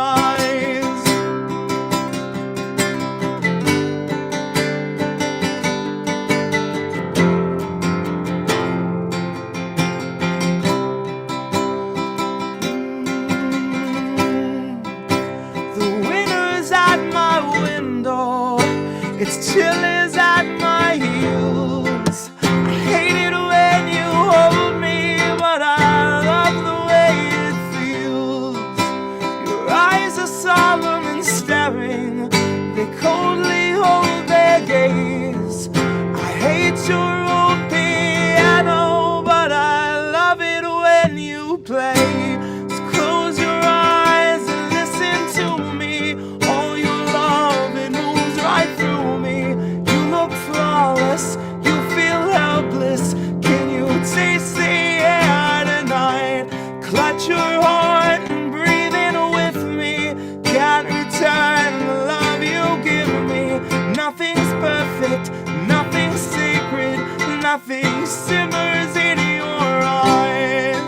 Its chill is at my heels. I hate it when you hold me, but I love the way it feels. Your eyes are solemn and staring, they coldly hold their gaze. I hate your old piano, but I love it when you play. So close your eyes and listen to me. All your love, it moves right through me. You look flawless, you feel helpless. Can you taste the air tonight? Clutch your heart and breathe in with me. Can't return the love you give me. Nothing's perfect, nothing's sacred, nothing simmers in your eyes.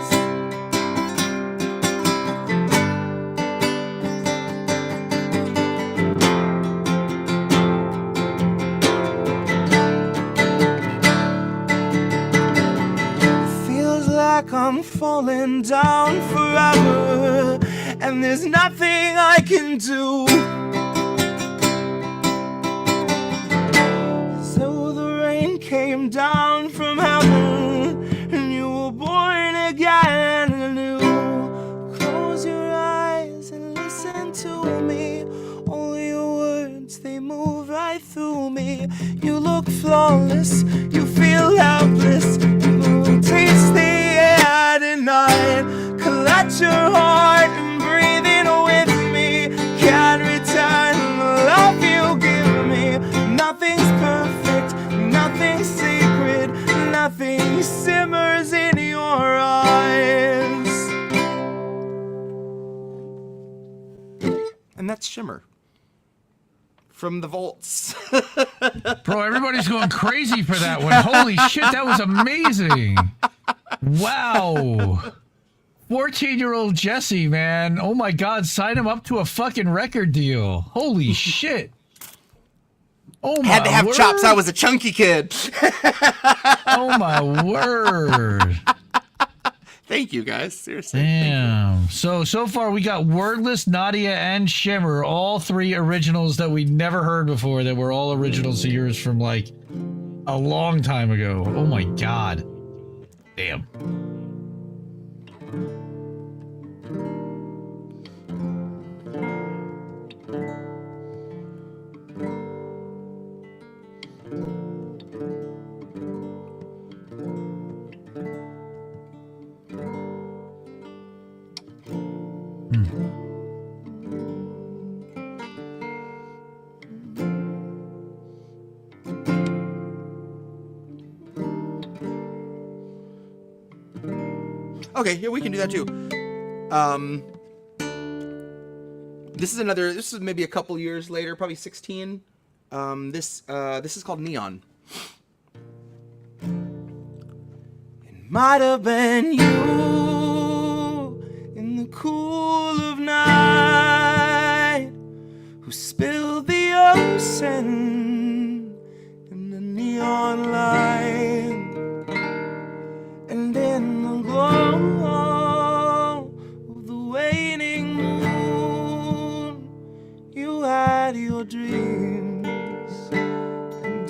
Like I'm falling down forever, and there's nothing I can do. So the rain came down from heaven, and you were born again anew. Close your eyes and listen to me. All your words, they move right through me. You look flawless, you feel helpless. You taste the air tonight. Clutch your heart and breathe in with me. Can't return the love you give me. Nothing's perfect, nothing's sacred, nothing simmers in your eyes. And that's Shimmer from the Vaults. Bro, everybody's going crazy for that one. Holy shit, that was amazing. Wow. 14-year-old Jesse, man. Oh my God, sign him up to a fucking record deal. Holy shit. Oh my Had to have word. chops. I was a chunky kid. Oh my word. Thank you, guys. Seriously. Damn. So far we got Wordless, Nadia, and Shimmer. All three originals that we never heard before that were all originals of yours from like a long time ago. Oh my God. Damn. Okay, yeah, we can do that too. This is maybe a couple years later, probably 16. This is called Neon. It might have been you in the cool of night who spilled the ocean in the neon light, and in the glow of the waning moon you had your dreams, and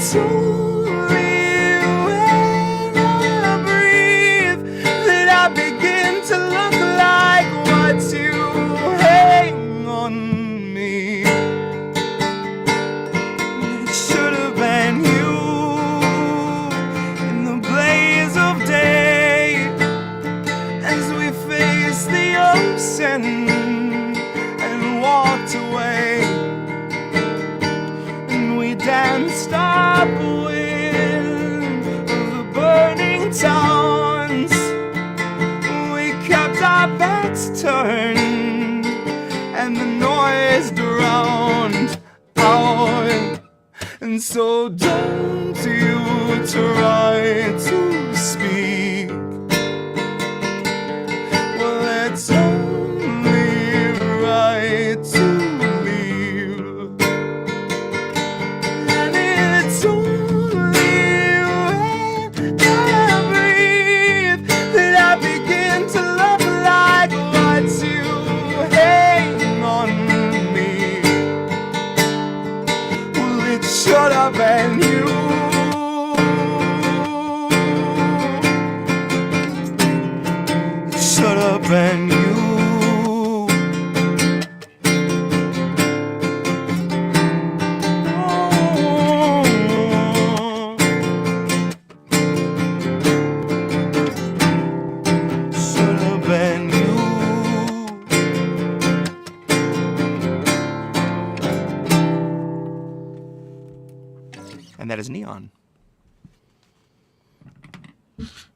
it's only when I breathe that I begin to look like what you hang on me. It should have been you in the blaze of day as we faced the ocean and walked away. And we danced upwind of the burning towns. We kept our backs turned and the noise drowned out. And so don't you try to speak. Well, it's only right to leave. And it's only when I breathe that I begin to look like what you hang on me. Well, it should have been you. It should have been you. Should have been you. And that is Neon.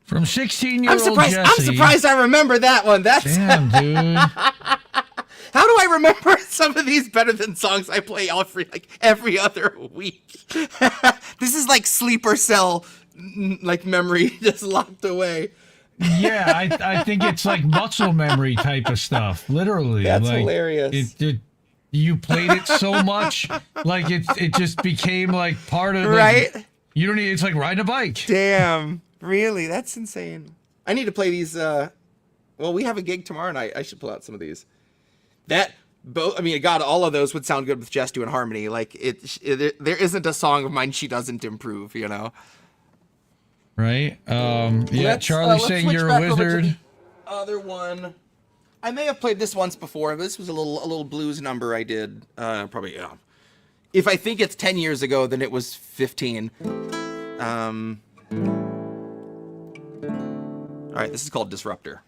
From 16-year-old Jesse. I'm surprised I remember that one. That's Damn, dude. How do I remember some of these better than songs I play every other week? This is like sleeper cell, like memory just locked away. Yeah, I think it's like muscle memory type of stuff. Literally. That's like, hilarious. You played it so much, like it just became like part of Right? You don't need. It's like riding a bike. Damn, really? That's insane. I need to play these. Well, we have a gig tomorrow night. I should pull out some of these. I mean, God, all of those would sound good with Jess doing harmony. Like there isn't a song of mine she doesn't improve. You know. Right. Yeah. Charlie saying you're a wizard. Other one. I may have played this once before, but this was a little blues number I did. Probably. Yeah. If I think it's 10 years ago, then it was 15. All right, this is called Disruptor.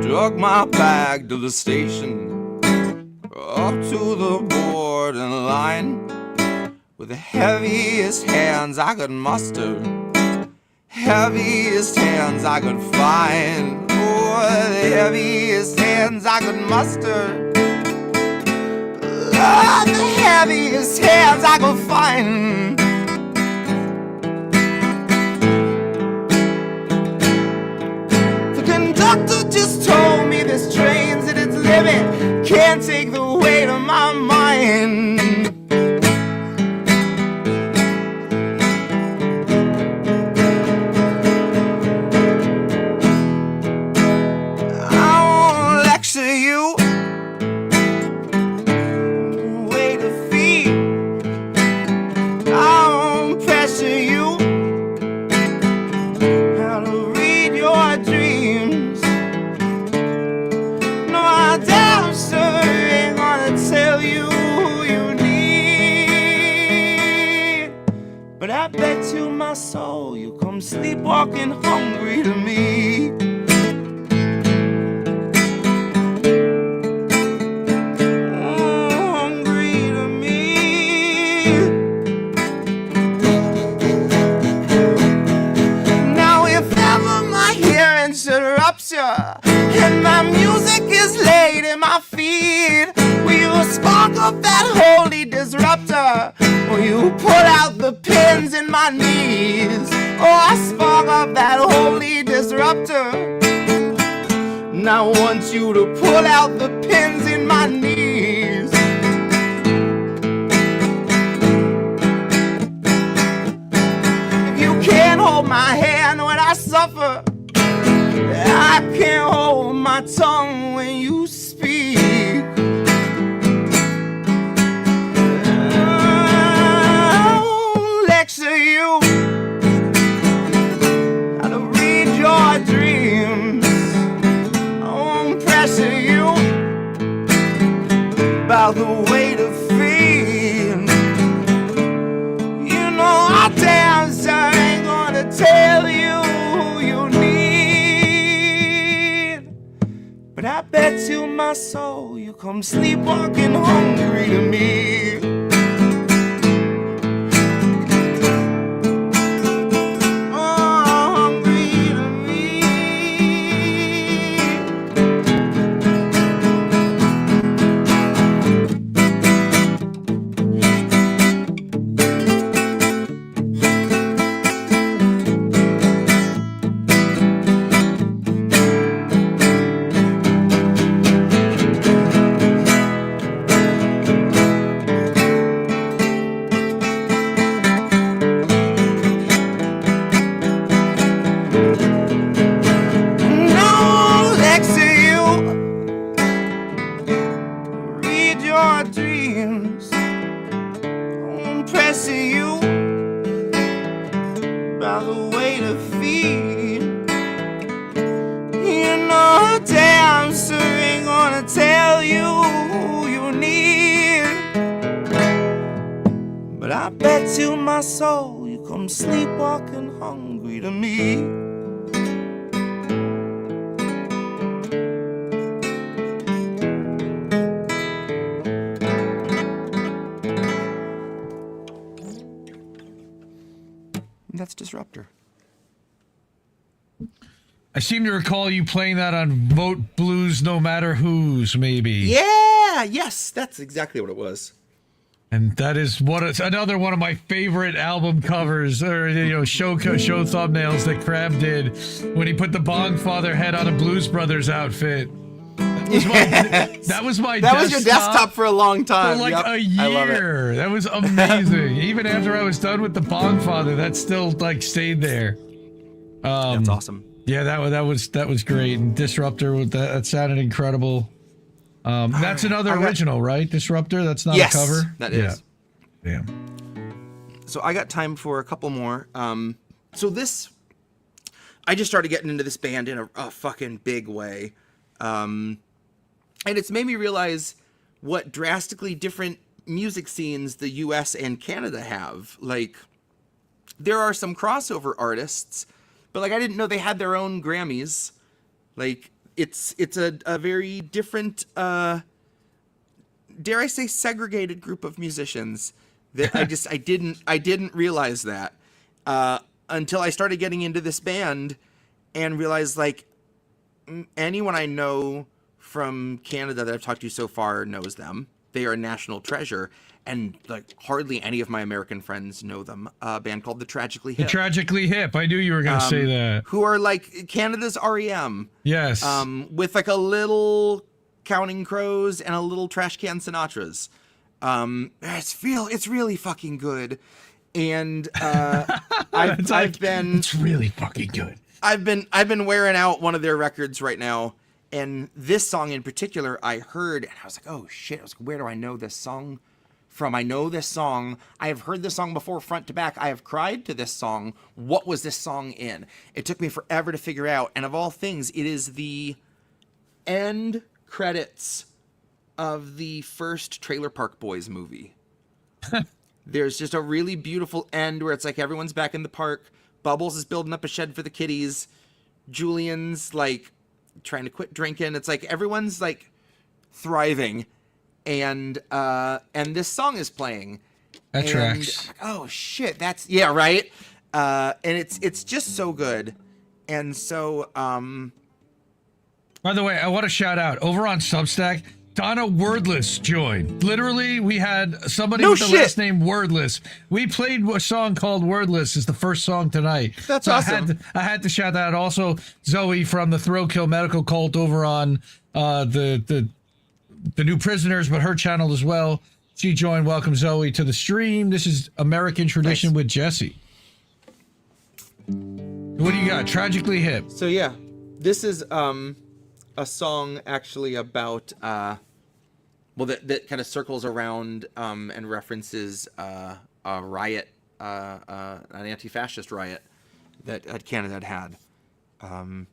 Drug my bag to the station, up to the borderline, with the heaviest hands I could muster, heaviest hands I could find. Oh, the heaviest hands I could muster, oh, the heaviest hands I could find. The conductor just told me this train's at its limit, can't take the weight of my mind. Soul, you come sleepwalking hungry to me. Hungry to me. Now if ever my hearing should rupture and my music is laid in my feet, will you spark up that holy disruptor? Will you pull out the pins in my knees? Oh, I spark up that holy disruptor. And I want you to pull out the pins in my knees. suffer. I can't hold my tongue when you speak. I'll lecture you how to read your dreams. I won't pressure you about the way to feel. You know I damn sure ain't gonna tell you who you need. But I bet you my soul you come sleepwalking hungry to me. Oh, hungry to me. No lecture you, read your dreams. I'm pressing you about the way to feed. You know damn sure ain't gonna tell you who you need. But I bet you my soul you come sleepwalking hungry to me. That's Disruptor. I seem to recall you playing that on Vote Blues No Matter Who's, maybe. Yeah, yes, that's exactly what it was. And that is another one of my favorite album covers, or show thumbnails that Crab did when he put the Bongfather head on a Blues Brothers outfit. That was my That was your desktop for a long time. for like Yep, a I love it. year. That was amazing. Even after I was done with the Bongfather, that still like stayed there. That's awesome. Yeah, that was great. And Disruptor, that sounded incredible. That's another original, right? Disruptor. That's not Yes, a cover. that is. Yeah. So I got time for a couple more. So this, I just started getting into this band in a fucking big way. And it's made me realize what drastically different music scenes the US and Canada have. Like, there are some crossover artists, but like I didn't know they had their own Grammys. Like, it's a very different, dare I say, segregated group of musicians that I didn't realize that until I started getting into this band and realized like anyone I know from Canada that I've talked to so far knows them. They are a national treasure, and like hardly any of my American friends know them. A band called The Tragically Hip. The Tragically Hip. I knew you were going to say that. Who are like Canada's REM. Yes. With like a little Counting Crows and a little Trash Can Sinatras. It's really fucking good. And it's really fucking good. I've been wearing out one of their records right now, and this song in particular I heard and I was like, oh shit, where do I know this song from? I know this song. I have heard this song before front to back. I have cried to this song. What was this song in? It took me forever to figure out, and of all things, it is the end credits of the first Trailer Park Boys movie. There's just a really beautiful end where it's like everyone's back in the park. Bubbles is building up a shed for the kitties. Julian's like trying to quit drinking. It's like everyone's like thriving, and this song is playing. That tracks. I'm like, oh shit, that's right. And it's just so good. And so by the way, I want to shout out over on Substack. Donna Wordless joined. Literally, we had somebody with the last name Wordless. We played a song called Wordless as the first song tonight. That's awesome. I had to shout that out. Also, Zoe from the Thrill Kill Medical Cult over on the New Prisoners, but her channel as well. She joined. Welcome, Zoe, to the stream. This is American Tradition with Jesse. What do you got? Tragically Hip. So yeah, this is a song actually about that kind of circles around and references a riot, an anti-fascist riot that Canada had. And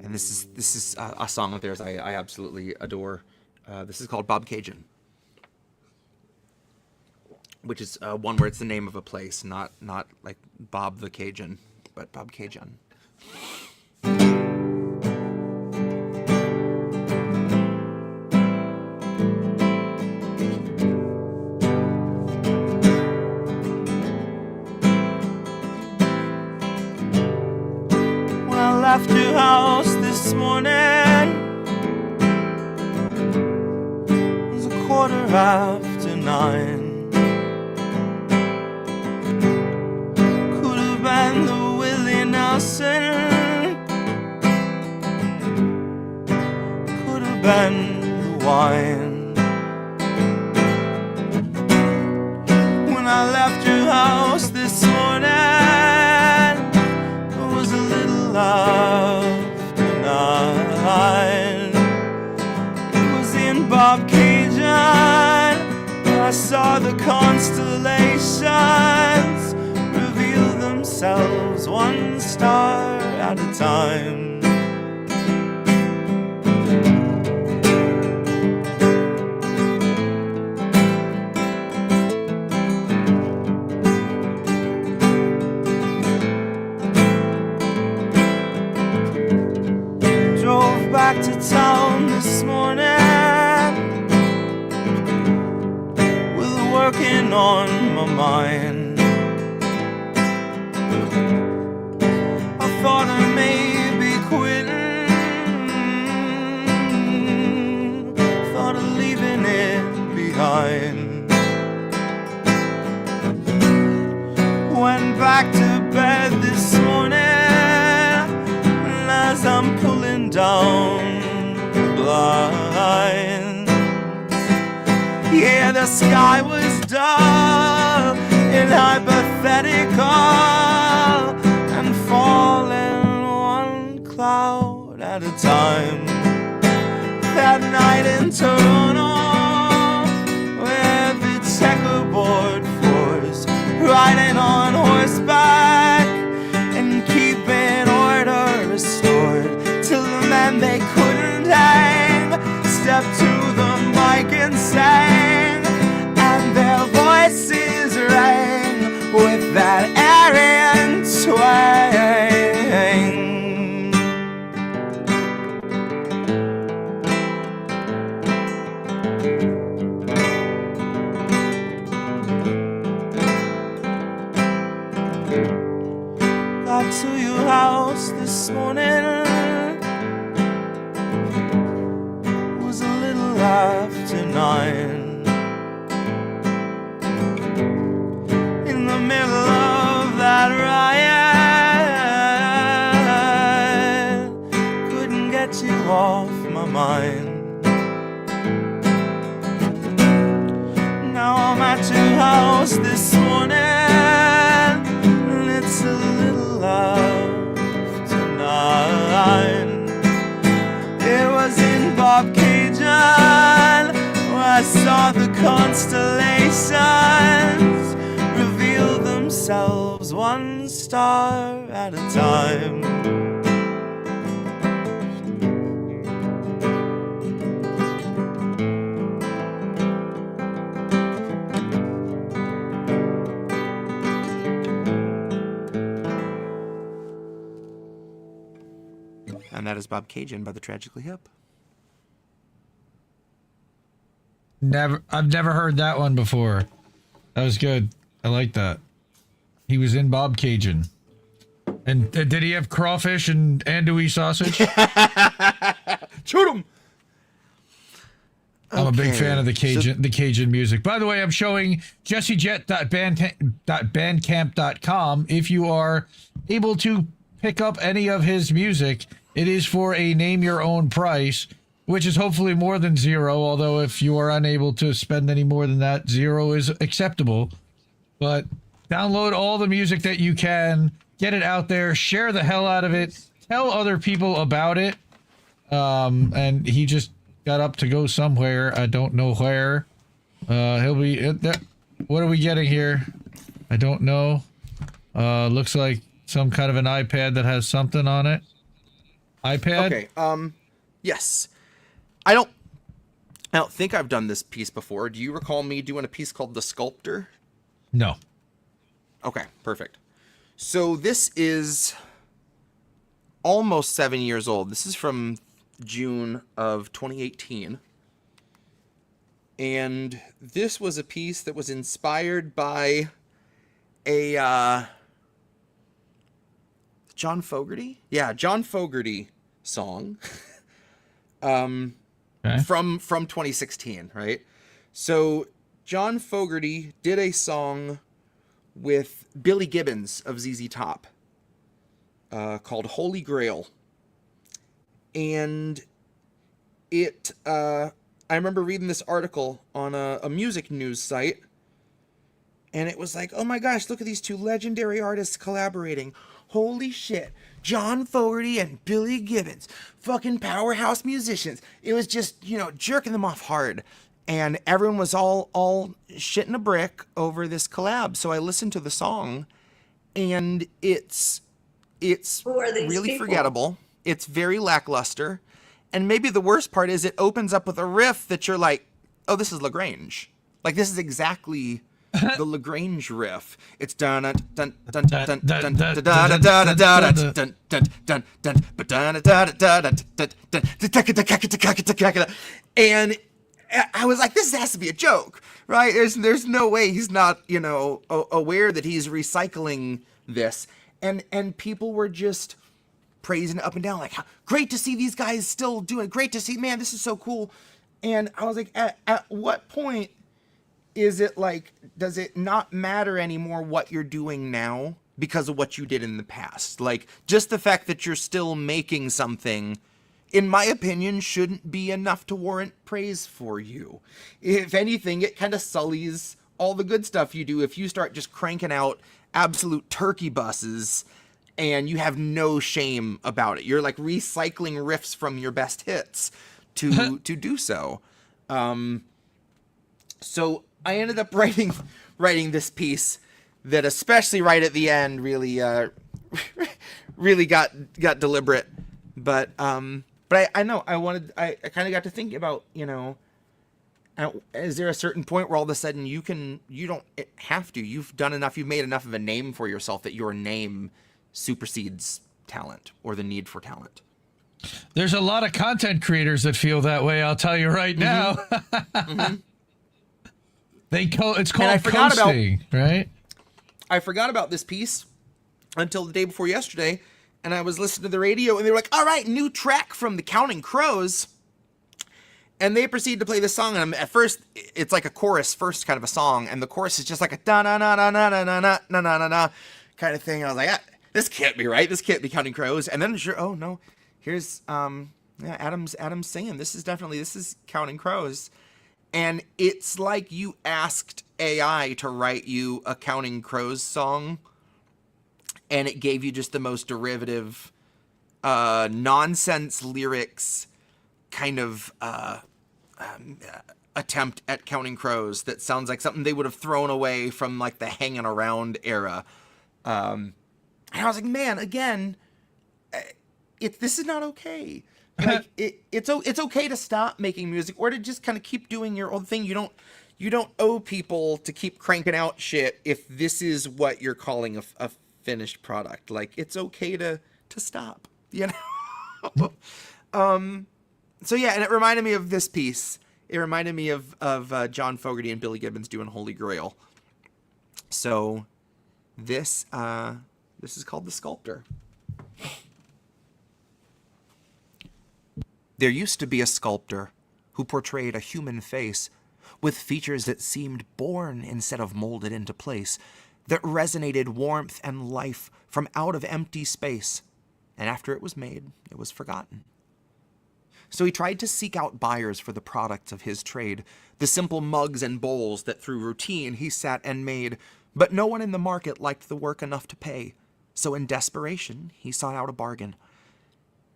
this is a song of theirs I absolutely adore. This is called Bob Cajun, which is one where it's the name of a place, not like Bob the Cajun, but Bob Cajun. When I left your house this morning, it was 9:15. Could have been the Willie Nelson, could have been the wine. When I left your house this morning, it was a little after 9. It was in Bob Cajun. I saw the constellations reveal themselves one star at a time. Drove back to town this morning, working on my mind. I thought I may be quitting, thought of leaving it behind. Went back to bed this morning, and as I'm pulling down the blind, yeah, the sky was dull and hypothetical and falling one cloud at a time. That night in Toronto, with the checkerboard floors, riding on horseback and keeping order restored till the men they couldn't hang stepped to the mic and sang, and their voices rang with that Aryan twang. Got to your house this morning, was a little after 9. In the middle of that riot, couldn't get you off my mind. Now I'm at your house this morning, and it's a little after 9. It was in Bob Cajun where I saw the constellations reveal themselves one star at a time. And that is Bob Cajun by the Tragically Hip. I've never heard that one before. That was good. I like that. He was in Bob Cajun. And did he have crawfish and andouille sausage? Shoot him! I'm a big fan of the Cajun music. By the way, I'm showing jessejett.bandcamp.com. If you are able to pick up any of his music, it is for a name your own price, which is hopefully more than $0, although if you are unable to spend any more than that, $0 is acceptable. But download all the music that you can. Get it out there. Share the hell out of it. Tell other people about it. And he just got up to go somewhere. I don't know where. He'll be... what are we getting here? I don't know. Looks like some kind of an iPad that has something on it. iPad? Okay, yes. I don't think I've done this piece before. Do you recall me doing a piece called The Sculptor? No. Okay, perfect. So this is almost 7 years old. This is from June of 2018. And this was a piece that was inspired by a John Fogerty? Yeah, John Fogerty song. Okay. From 2016, right? So John Fogerty did a song with Billy Gibbons of ZZ Top called Holy Grail. And it, I remember reading this article on a music news site, and it was like, oh my gosh, look at these two legendary artists collaborating. Holy shit. John Fogerty and Billy Gibbons, fucking powerhouse musicians. It was just, you know, jerking them off hard. And everyone was all shitting a brick over this collab. So I listened to the song, and it's really forgettable. It's very lackluster. And maybe the worst part is it opens up with a riff that you're like, oh, this is Lagrange. Like, this is exactly the Lagrange riff. It's dun dun dun dun dun dun dun dun dun dun dun dun dun. And I was like, this has to be a joke, right? There's no way he's not, you know, aware that he's recycling this. And people were just praising it up and down, like, great to see these guys still doing it. Great to see, man, this is so cool. And I was like, at what point is it like, does it not matter anymore what you're doing now because of what you did in the past? Like, just the fact that you're still making something, in my opinion, shouldn't be enough to warrant praise for you. If anything, it kind of sullies all the good stuff you do if you start just cranking out absolute turkey buses and you have no shame about it. You're like recycling riffs from your best hits to do so. So I ended up writing this piece that, especially right at the end, really got deliberate. But I know I kind of got to thinking about, you know, is there a certain point where all of a sudden you don't have to, you've done enough, you've made enough of a name for yourself that your name supersedes talent or the need for talent? There's a lot of content creators that feel that way, I'll tell you right now. Mm-hmm. It's called coasting, right? I forgot about this piece until the day before yesterday, and I was listening to the radio, and they were like, all right, new track from the Counting Crows. And they proceed to play this song, and at first, it's like a chorus first kind of a song, and the chorus is just like a da-na-na-na-na-na-na-na-na-na kind of thing. And I was like, this can't be right. This can't be Counting Crows. And then, sure, oh, no, here's Adam's singing. This is Counting Crows. And it's like you asked AI to write you a Counting Crows song, and it gave you just the most derivative, nonsense lyrics kind of attempt at Counting Crows that sounds like something they would have thrown away from like the hanging around era. And I was like, man, again, this is not okay. Like it's okay to stop making music or to just kind of keep doing your own thing. You don't owe people to keep cranking out shit if this is what you're calling a finished product. Like, it's okay to stop, you know? So yeah, and it reminded me of this piece. It reminded me of John Fogerty and Billy Gibbons doing Holy Grail. So this is called The Sculptor. There used to be a sculptor who portrayed a human face with features that seemed born instead of molded into place, that resonated warmth and life from out of empty space. And after it was made, it was forgotten. So he tried to seek out buyers for the products of his trade, the simple mugs and bowls that through routine he sat and made, but no one in the market liked the work enough to pay. So in desperation, he sought out a bargain.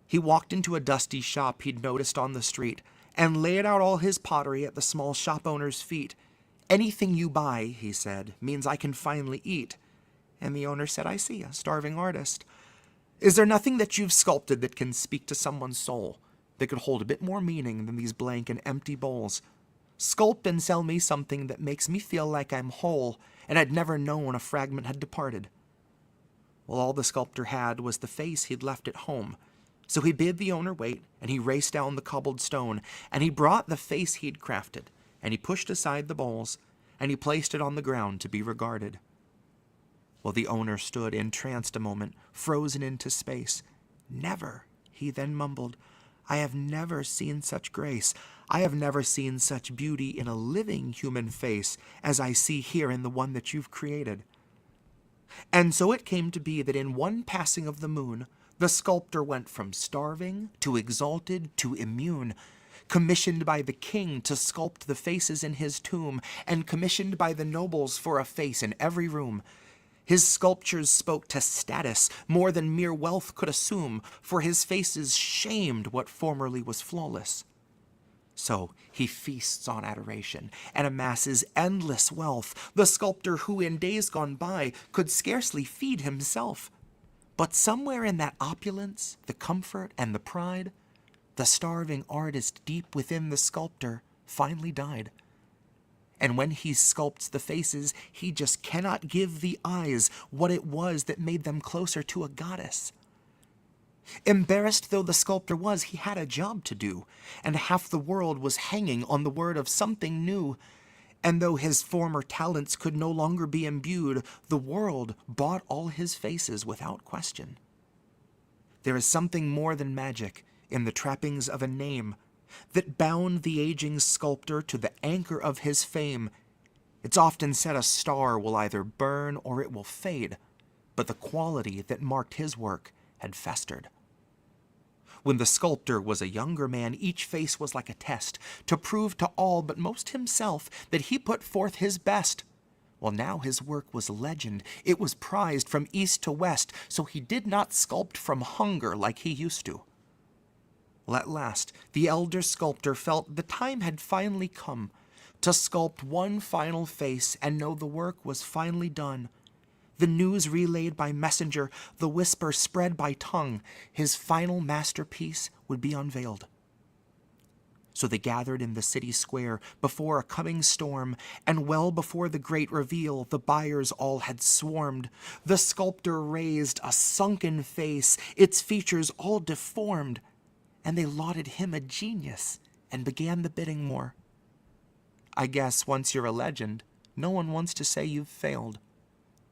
He walked into a dusty shop he'd noticed on the street and laid out all his pottery at the small shop owner's feet. "Anything you buy," he said, "means I can finally eat." And the owner said, "I see, a starving artist. Is there nothing that you've sculpted that can speak to someone's soul, that could hold a bit more meaning than these blank and empty bowls? Sculpt and sell me something that makes me feel like I'm whole and I'd never known a fragment had departed." Well, all the sculptor had was the face he'd left at home. So he bid the owner wait, and he raced down the cobbled stone, and he brought the face he'd crafted, and he pushed aside the bowls, and he placed it on the ground to be regarded. Well, the owner stood entranced a moment, frozen into space. "Never," he then mumbled, "I have never seen such grace. I have never seen such beauty in a living human face as I see here in the one that you've created." And so it came to be that in one passing of the moon, the sculptor went from starving to exalted to immune, commissioned by the king to sculpt the faces in his tomb, and commissioned by the nobles for a face in every room. His sculptures spoke to status more than mere wealth could assume, for his faces shamed what formerly was flawless. So he feasts on adoration and amasses endless wealth, the sculptor who in days gone by could scarcely feed himself. But somewhere in that opulence, the comfort, and the pride, the starving artist deep within the sculptor finally died. And when he sculpts the faces, he just cannot give the eyes what it was that made them closer to a goddess. Embarrassed though the sculptor was, he had a job to do, and half the world was hanging on the word of something new. And though his former talents could no longer be imbued, the world bought all his faces without question. There is something more than magic in the trappings of a name that bound the aging sculptor to the anchor of his fame. It's often said a star will either burn or it will fade, but the quality that marked his work had festered. When the sculptor was a younger man, each face was like a test, to prove to all, but most himself, that he put forth his best. Well, now his work was legend. It was prized from east to west, so he did not sculpt from hunger like he used to. Well, at last, the elder sculptor felt the time had finally come to sculpt one final face and know the work was finally done. The news relayed by messenger, the whisper spread by tongue, his final masterpiece would be unveiled. So they gathered in the city square before a coming storm, and well before the great reveal, the buyers all had swarmed. The sculptor raised a sunken face, its features all deformed, and they lauded him a genius and began the bidding war. I guess once you're a legend, no one wants to say you've failed.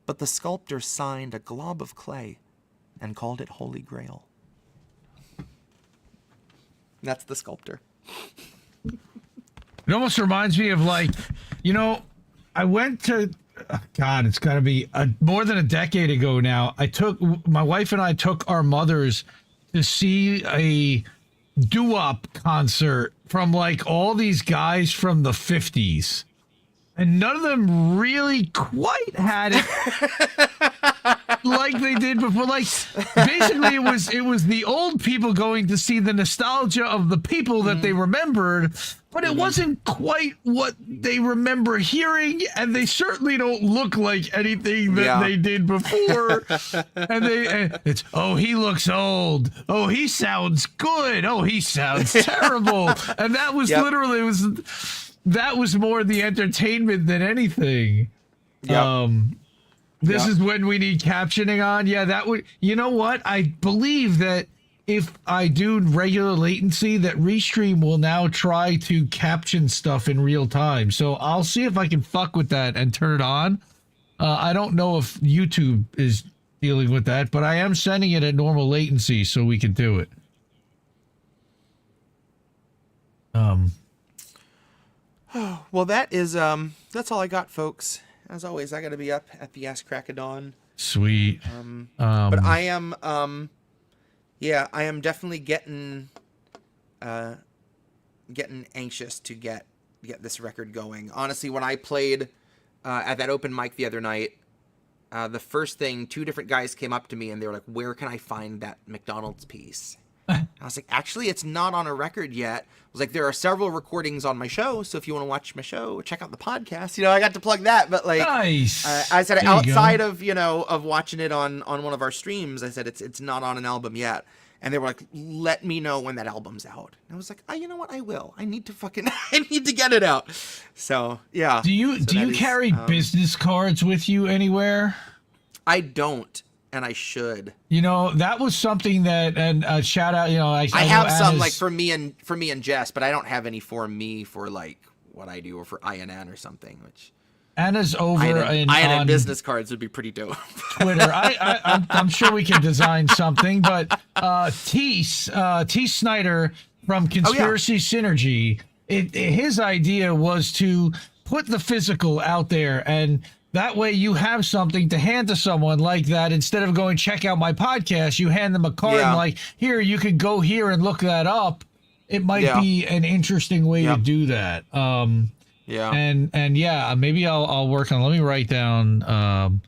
But the sculptor signed a glob of clay and called it Holy Grail. That's the sculptor. It almost reminds me of I went to, God, it's got to be more than a decade ago now. My wife and I took our mothers to see a doo-wop concert from all these guys from the 50s. And none of them really quite had it like they did before. Basically, it was the old people going to see the nostalgia of the people that they remembered, but it wasn't quite what they remember hearing, and they certainly don't look like anything that they did before. And it's, oh, he looks old. Oh, he sounds good. Oh, he sounds terrible. And that was literally that was more the entertainment than anything. This is when we need captioning on. Yeah, that would. You know what? I believe that if I do regular latency, that Restream will now try to caption stuff in real time. So I'll see if I can fuck with that and turn it on. I don't know if YouTube is dealing with that, but I am sending it at normal latency so we can do it. Well, that's all I got, folks. As always, I got to be up at the ass crack of dawn. Sweet. But I am, I am definitely getting anxious to get get this record going. Honestly, when I played at that open mic the other night, the first thing, 2 different guys came up to me and they were like, "Where can I find that McDonald's piece?" I was like, "Actually, it's not on a record yet." I was like, "There are several recordings on my show, so if you want to watch my show, check out the podcast." I got to plug that, but like, Nice. I said There you outside go. of of watching it on one of our streams, I said it's not on an album yet, and they were like, "Let me know when that album's out." And I was like, "Oh, you know what? I will. I need to I need to get it out." So yeah. Do you carry business cards with you anywhere? I don't, and I should. That was something that, and a shout out. I have know some Anna's- like for me and Jess, but I don't have any for me for like what I do or for INN or something. Which Anna's over INN on business cards would be pretty dope. Twitter. I'm sure we can design something, but T Snyder from Conspiracy Synergy, his idea was to put the physical out there, and that way you have something to hand to someone like that. Instead of going, check out my podcast, you hand them a card like, here, you could go here and look that up. It might be an interesting way to do that. And maybe I'll work on, let me write down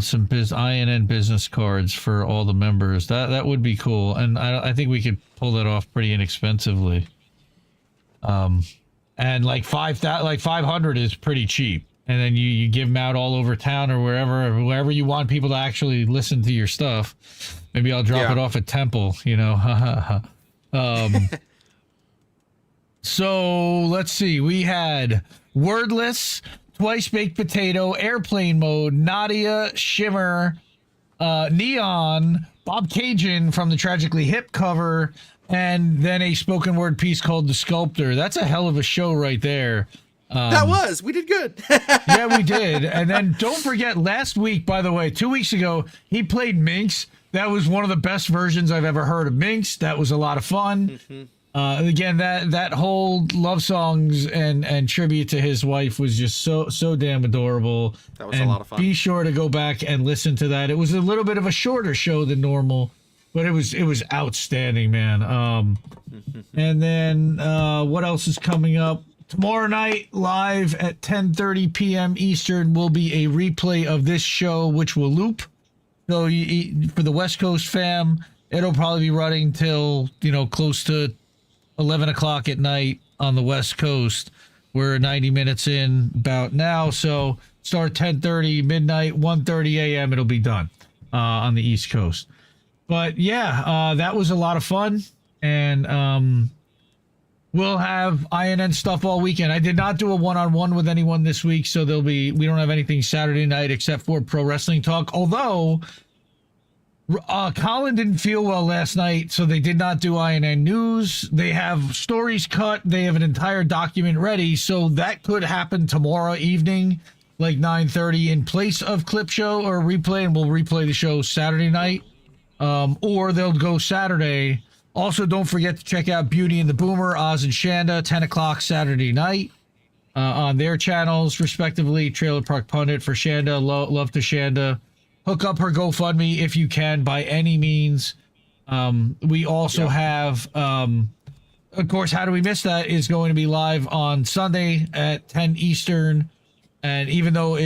some INN business cards for all the members. That would be cool. And I think we could pull that off pretty inexpensively. And like 500 is pretty cheap. And then you give them out all over town or wherever you want people to actually listen to your stuff. Maybe I'll drop it off at Temple, So let's see. We had Wordless, Twice Baked Potato, Airplane Mode, Nadia, Shimmer, Neon, Bob Cajun from the Tragically Hip cover, and then a spoken word piece called The Sculptor. That's a hell of a show right there. We did good. Yeah, we did. And then don't forget, last week, by the way, 2 weeks ago, he played Minx. That was one of the best versions I've ever heard of Minx. That was a lot of fun. Again, that whole love songs and tribute to his wife was just so damn adorable. That was a lot of fun. Be sure to go back and listen to that. It was a little bit of a shorter show than normal, but it was outstanding, man. And then what else is coming up? Tomorrow night, live at 10:30 p.m. Eastern, will be a replay of this show, which will loop. So for the West Coast fam, it'll probably be running till close to 11 o'clock at night on the West Coast. We're 90 minutes in about now, so start 10:30, midnight, 1:30 a.m. It'll be done on the East Coast. But yeah, that was a lot of fun, and we'll have INN stuff all weekend. I did not do a one-on-one with anyone this week, so we don't have anything Saturday night except for Pro Wrestling Talk. Although Colin didn't feel well last night, so they did not do INN news. They have stories cut. They have an entire document ready, so that could happen tomorrow evening, like 9:30, in place of clip show or replay, and we'll replay the show Saturday night. Or they'll go Saturday. Also, don't forget to check out Beauty and the Boomer, Oz and Shanda, 10 o'clock Saturday night on their channels, respectively. Trailer Park Pundit for Shanda. Love to Shanda. Hook up her GoFundMe if you can, by any means. We also have, of course, How Do We Miss That is going to be live on Sunday at 10 Eastern. And even though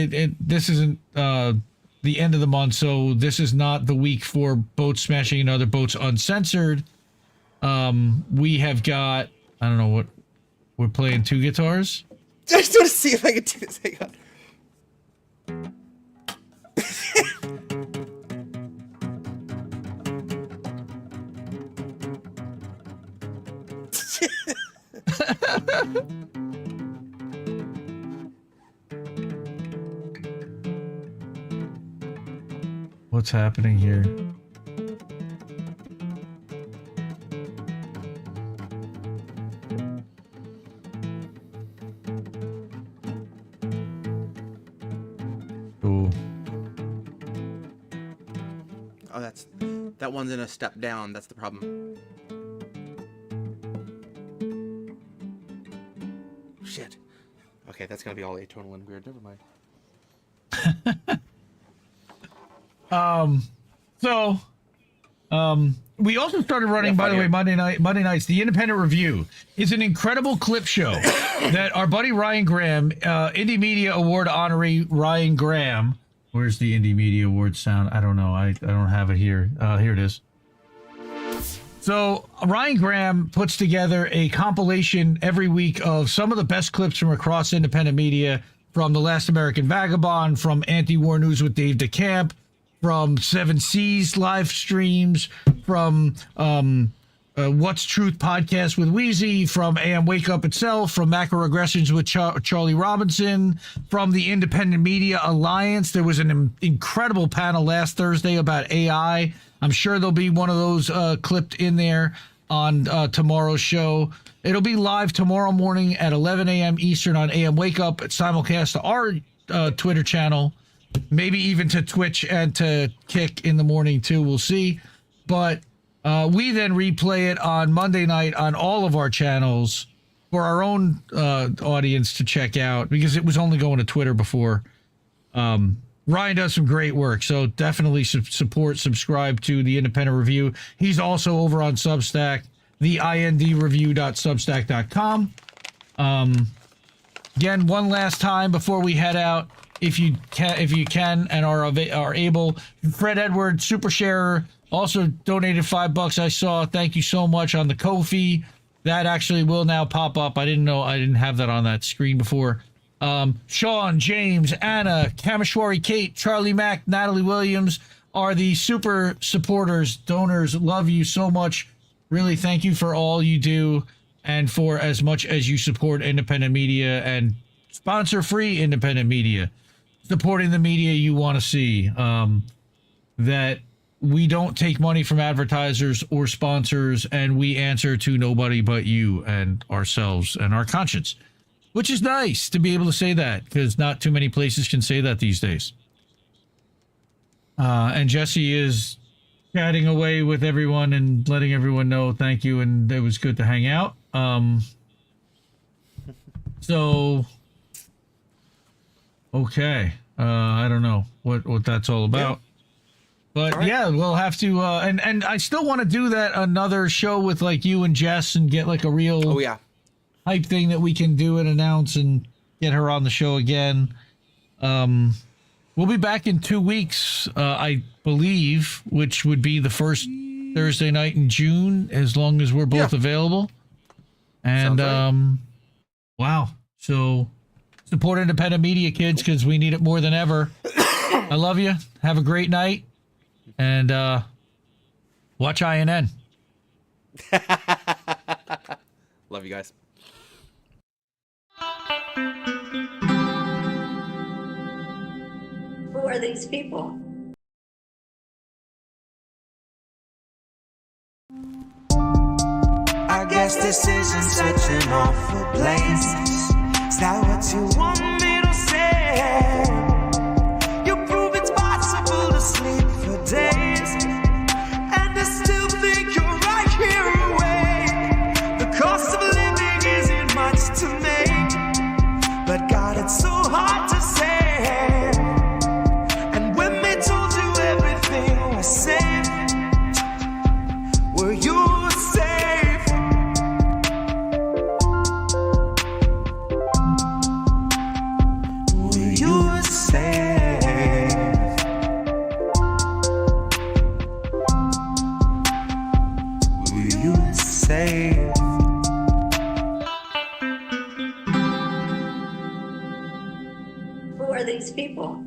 this isn't the end of the month, so this is not the week for Boat Smashing and Other Boats Uncensored, we have got, I don't know what, we're playing 2 guitars. I just want to see if I can do this. Hang on. What's happening here? Cool. Oh, that one's in a step down. That's the problem. Shit. Okay, that's gonna be all atonal and weird. Never mind. We also started running, by the way, Monday nights. The Independent Review is an incredible clip show that our buddy Ryan Graham, Indie Media Award honoree Ryan Graham, Where's the Indie Media Awards sound? I don't know. I don't have it here. Here it is. So Ryan Graham puts together a compilation every week of some of the best clips from across independent media, from The Last American Vagabond, from Anti-War News with Dave DeCamp, from Seven Seas live streams, from What's Truth podcast with Wheezy, from AM Wake Up itself, from Macroaggressions with Charlie Robinson, from the Independent Media Alliance. There was an incredible panel last Thursday about AI. I'm sure there'll be one of those clipped in there on tomorrow's show. It'll be live tomorrow morning at 11 a.m. Eastern on AM Wake Up, at simulcast to our Twitter channel, maybe even to Twitch and to Kick in the morning too. We'll see. But we then replay it on Monday night on all of our channels for our own audience to check out, because it was only going to Twitter before. Ryan does some great work, so definitely subscribe to the Independent Review. He's also over on Substack, the indreview.substack.com. Again, one last time before we head out, if you can and are able, Fred Edward, super sharer, also donated $5. I saw. Thank you so much on the Ko-fi. That actually will now pop up. I didn't know. I didn't have that on that screen before. Sean, James, Anna, Kameshwari, Kate, Charlie Mack, Natalie Williams are the super supporters, donors. Love you so much. Really, thank you for all you do and for as much as you support independent media and sponsor-free independent media. Supporting the media you want to see. That we don't take money from advertisers or sponsors, and we answer to nobody but you and ourselves and our conscience. Which is nice to be able to say that, because not too many places can say that these days. And Jesse is chatting away with everyone and letting everyone know thank you, and it was good to hang out. So, okay. I don't know what that's all about. Yeah. But right. Yeah, we'll have to, and I still want to do that another show with like you and Jess and get like a real hype thing that we can do and announce and get her on the show again. We'll be back in 2 weeks, I believe, which would be the first Thursday night in June, as long as we're both available. And wow, so support independent media, kids, because we need it more than ever. I love you. Have a great night. And watch INN. Love you guys. Who are these people? I guess this isn't such an awful place. Is that what you want me to say? You prove it's possible to sleep for days, and I still think you're right here away. The cost of living isn't much to make, but God, it's so hard to say. And when they told you everything was safe, were you safe? Were you safe? Were you safe? Who are these people?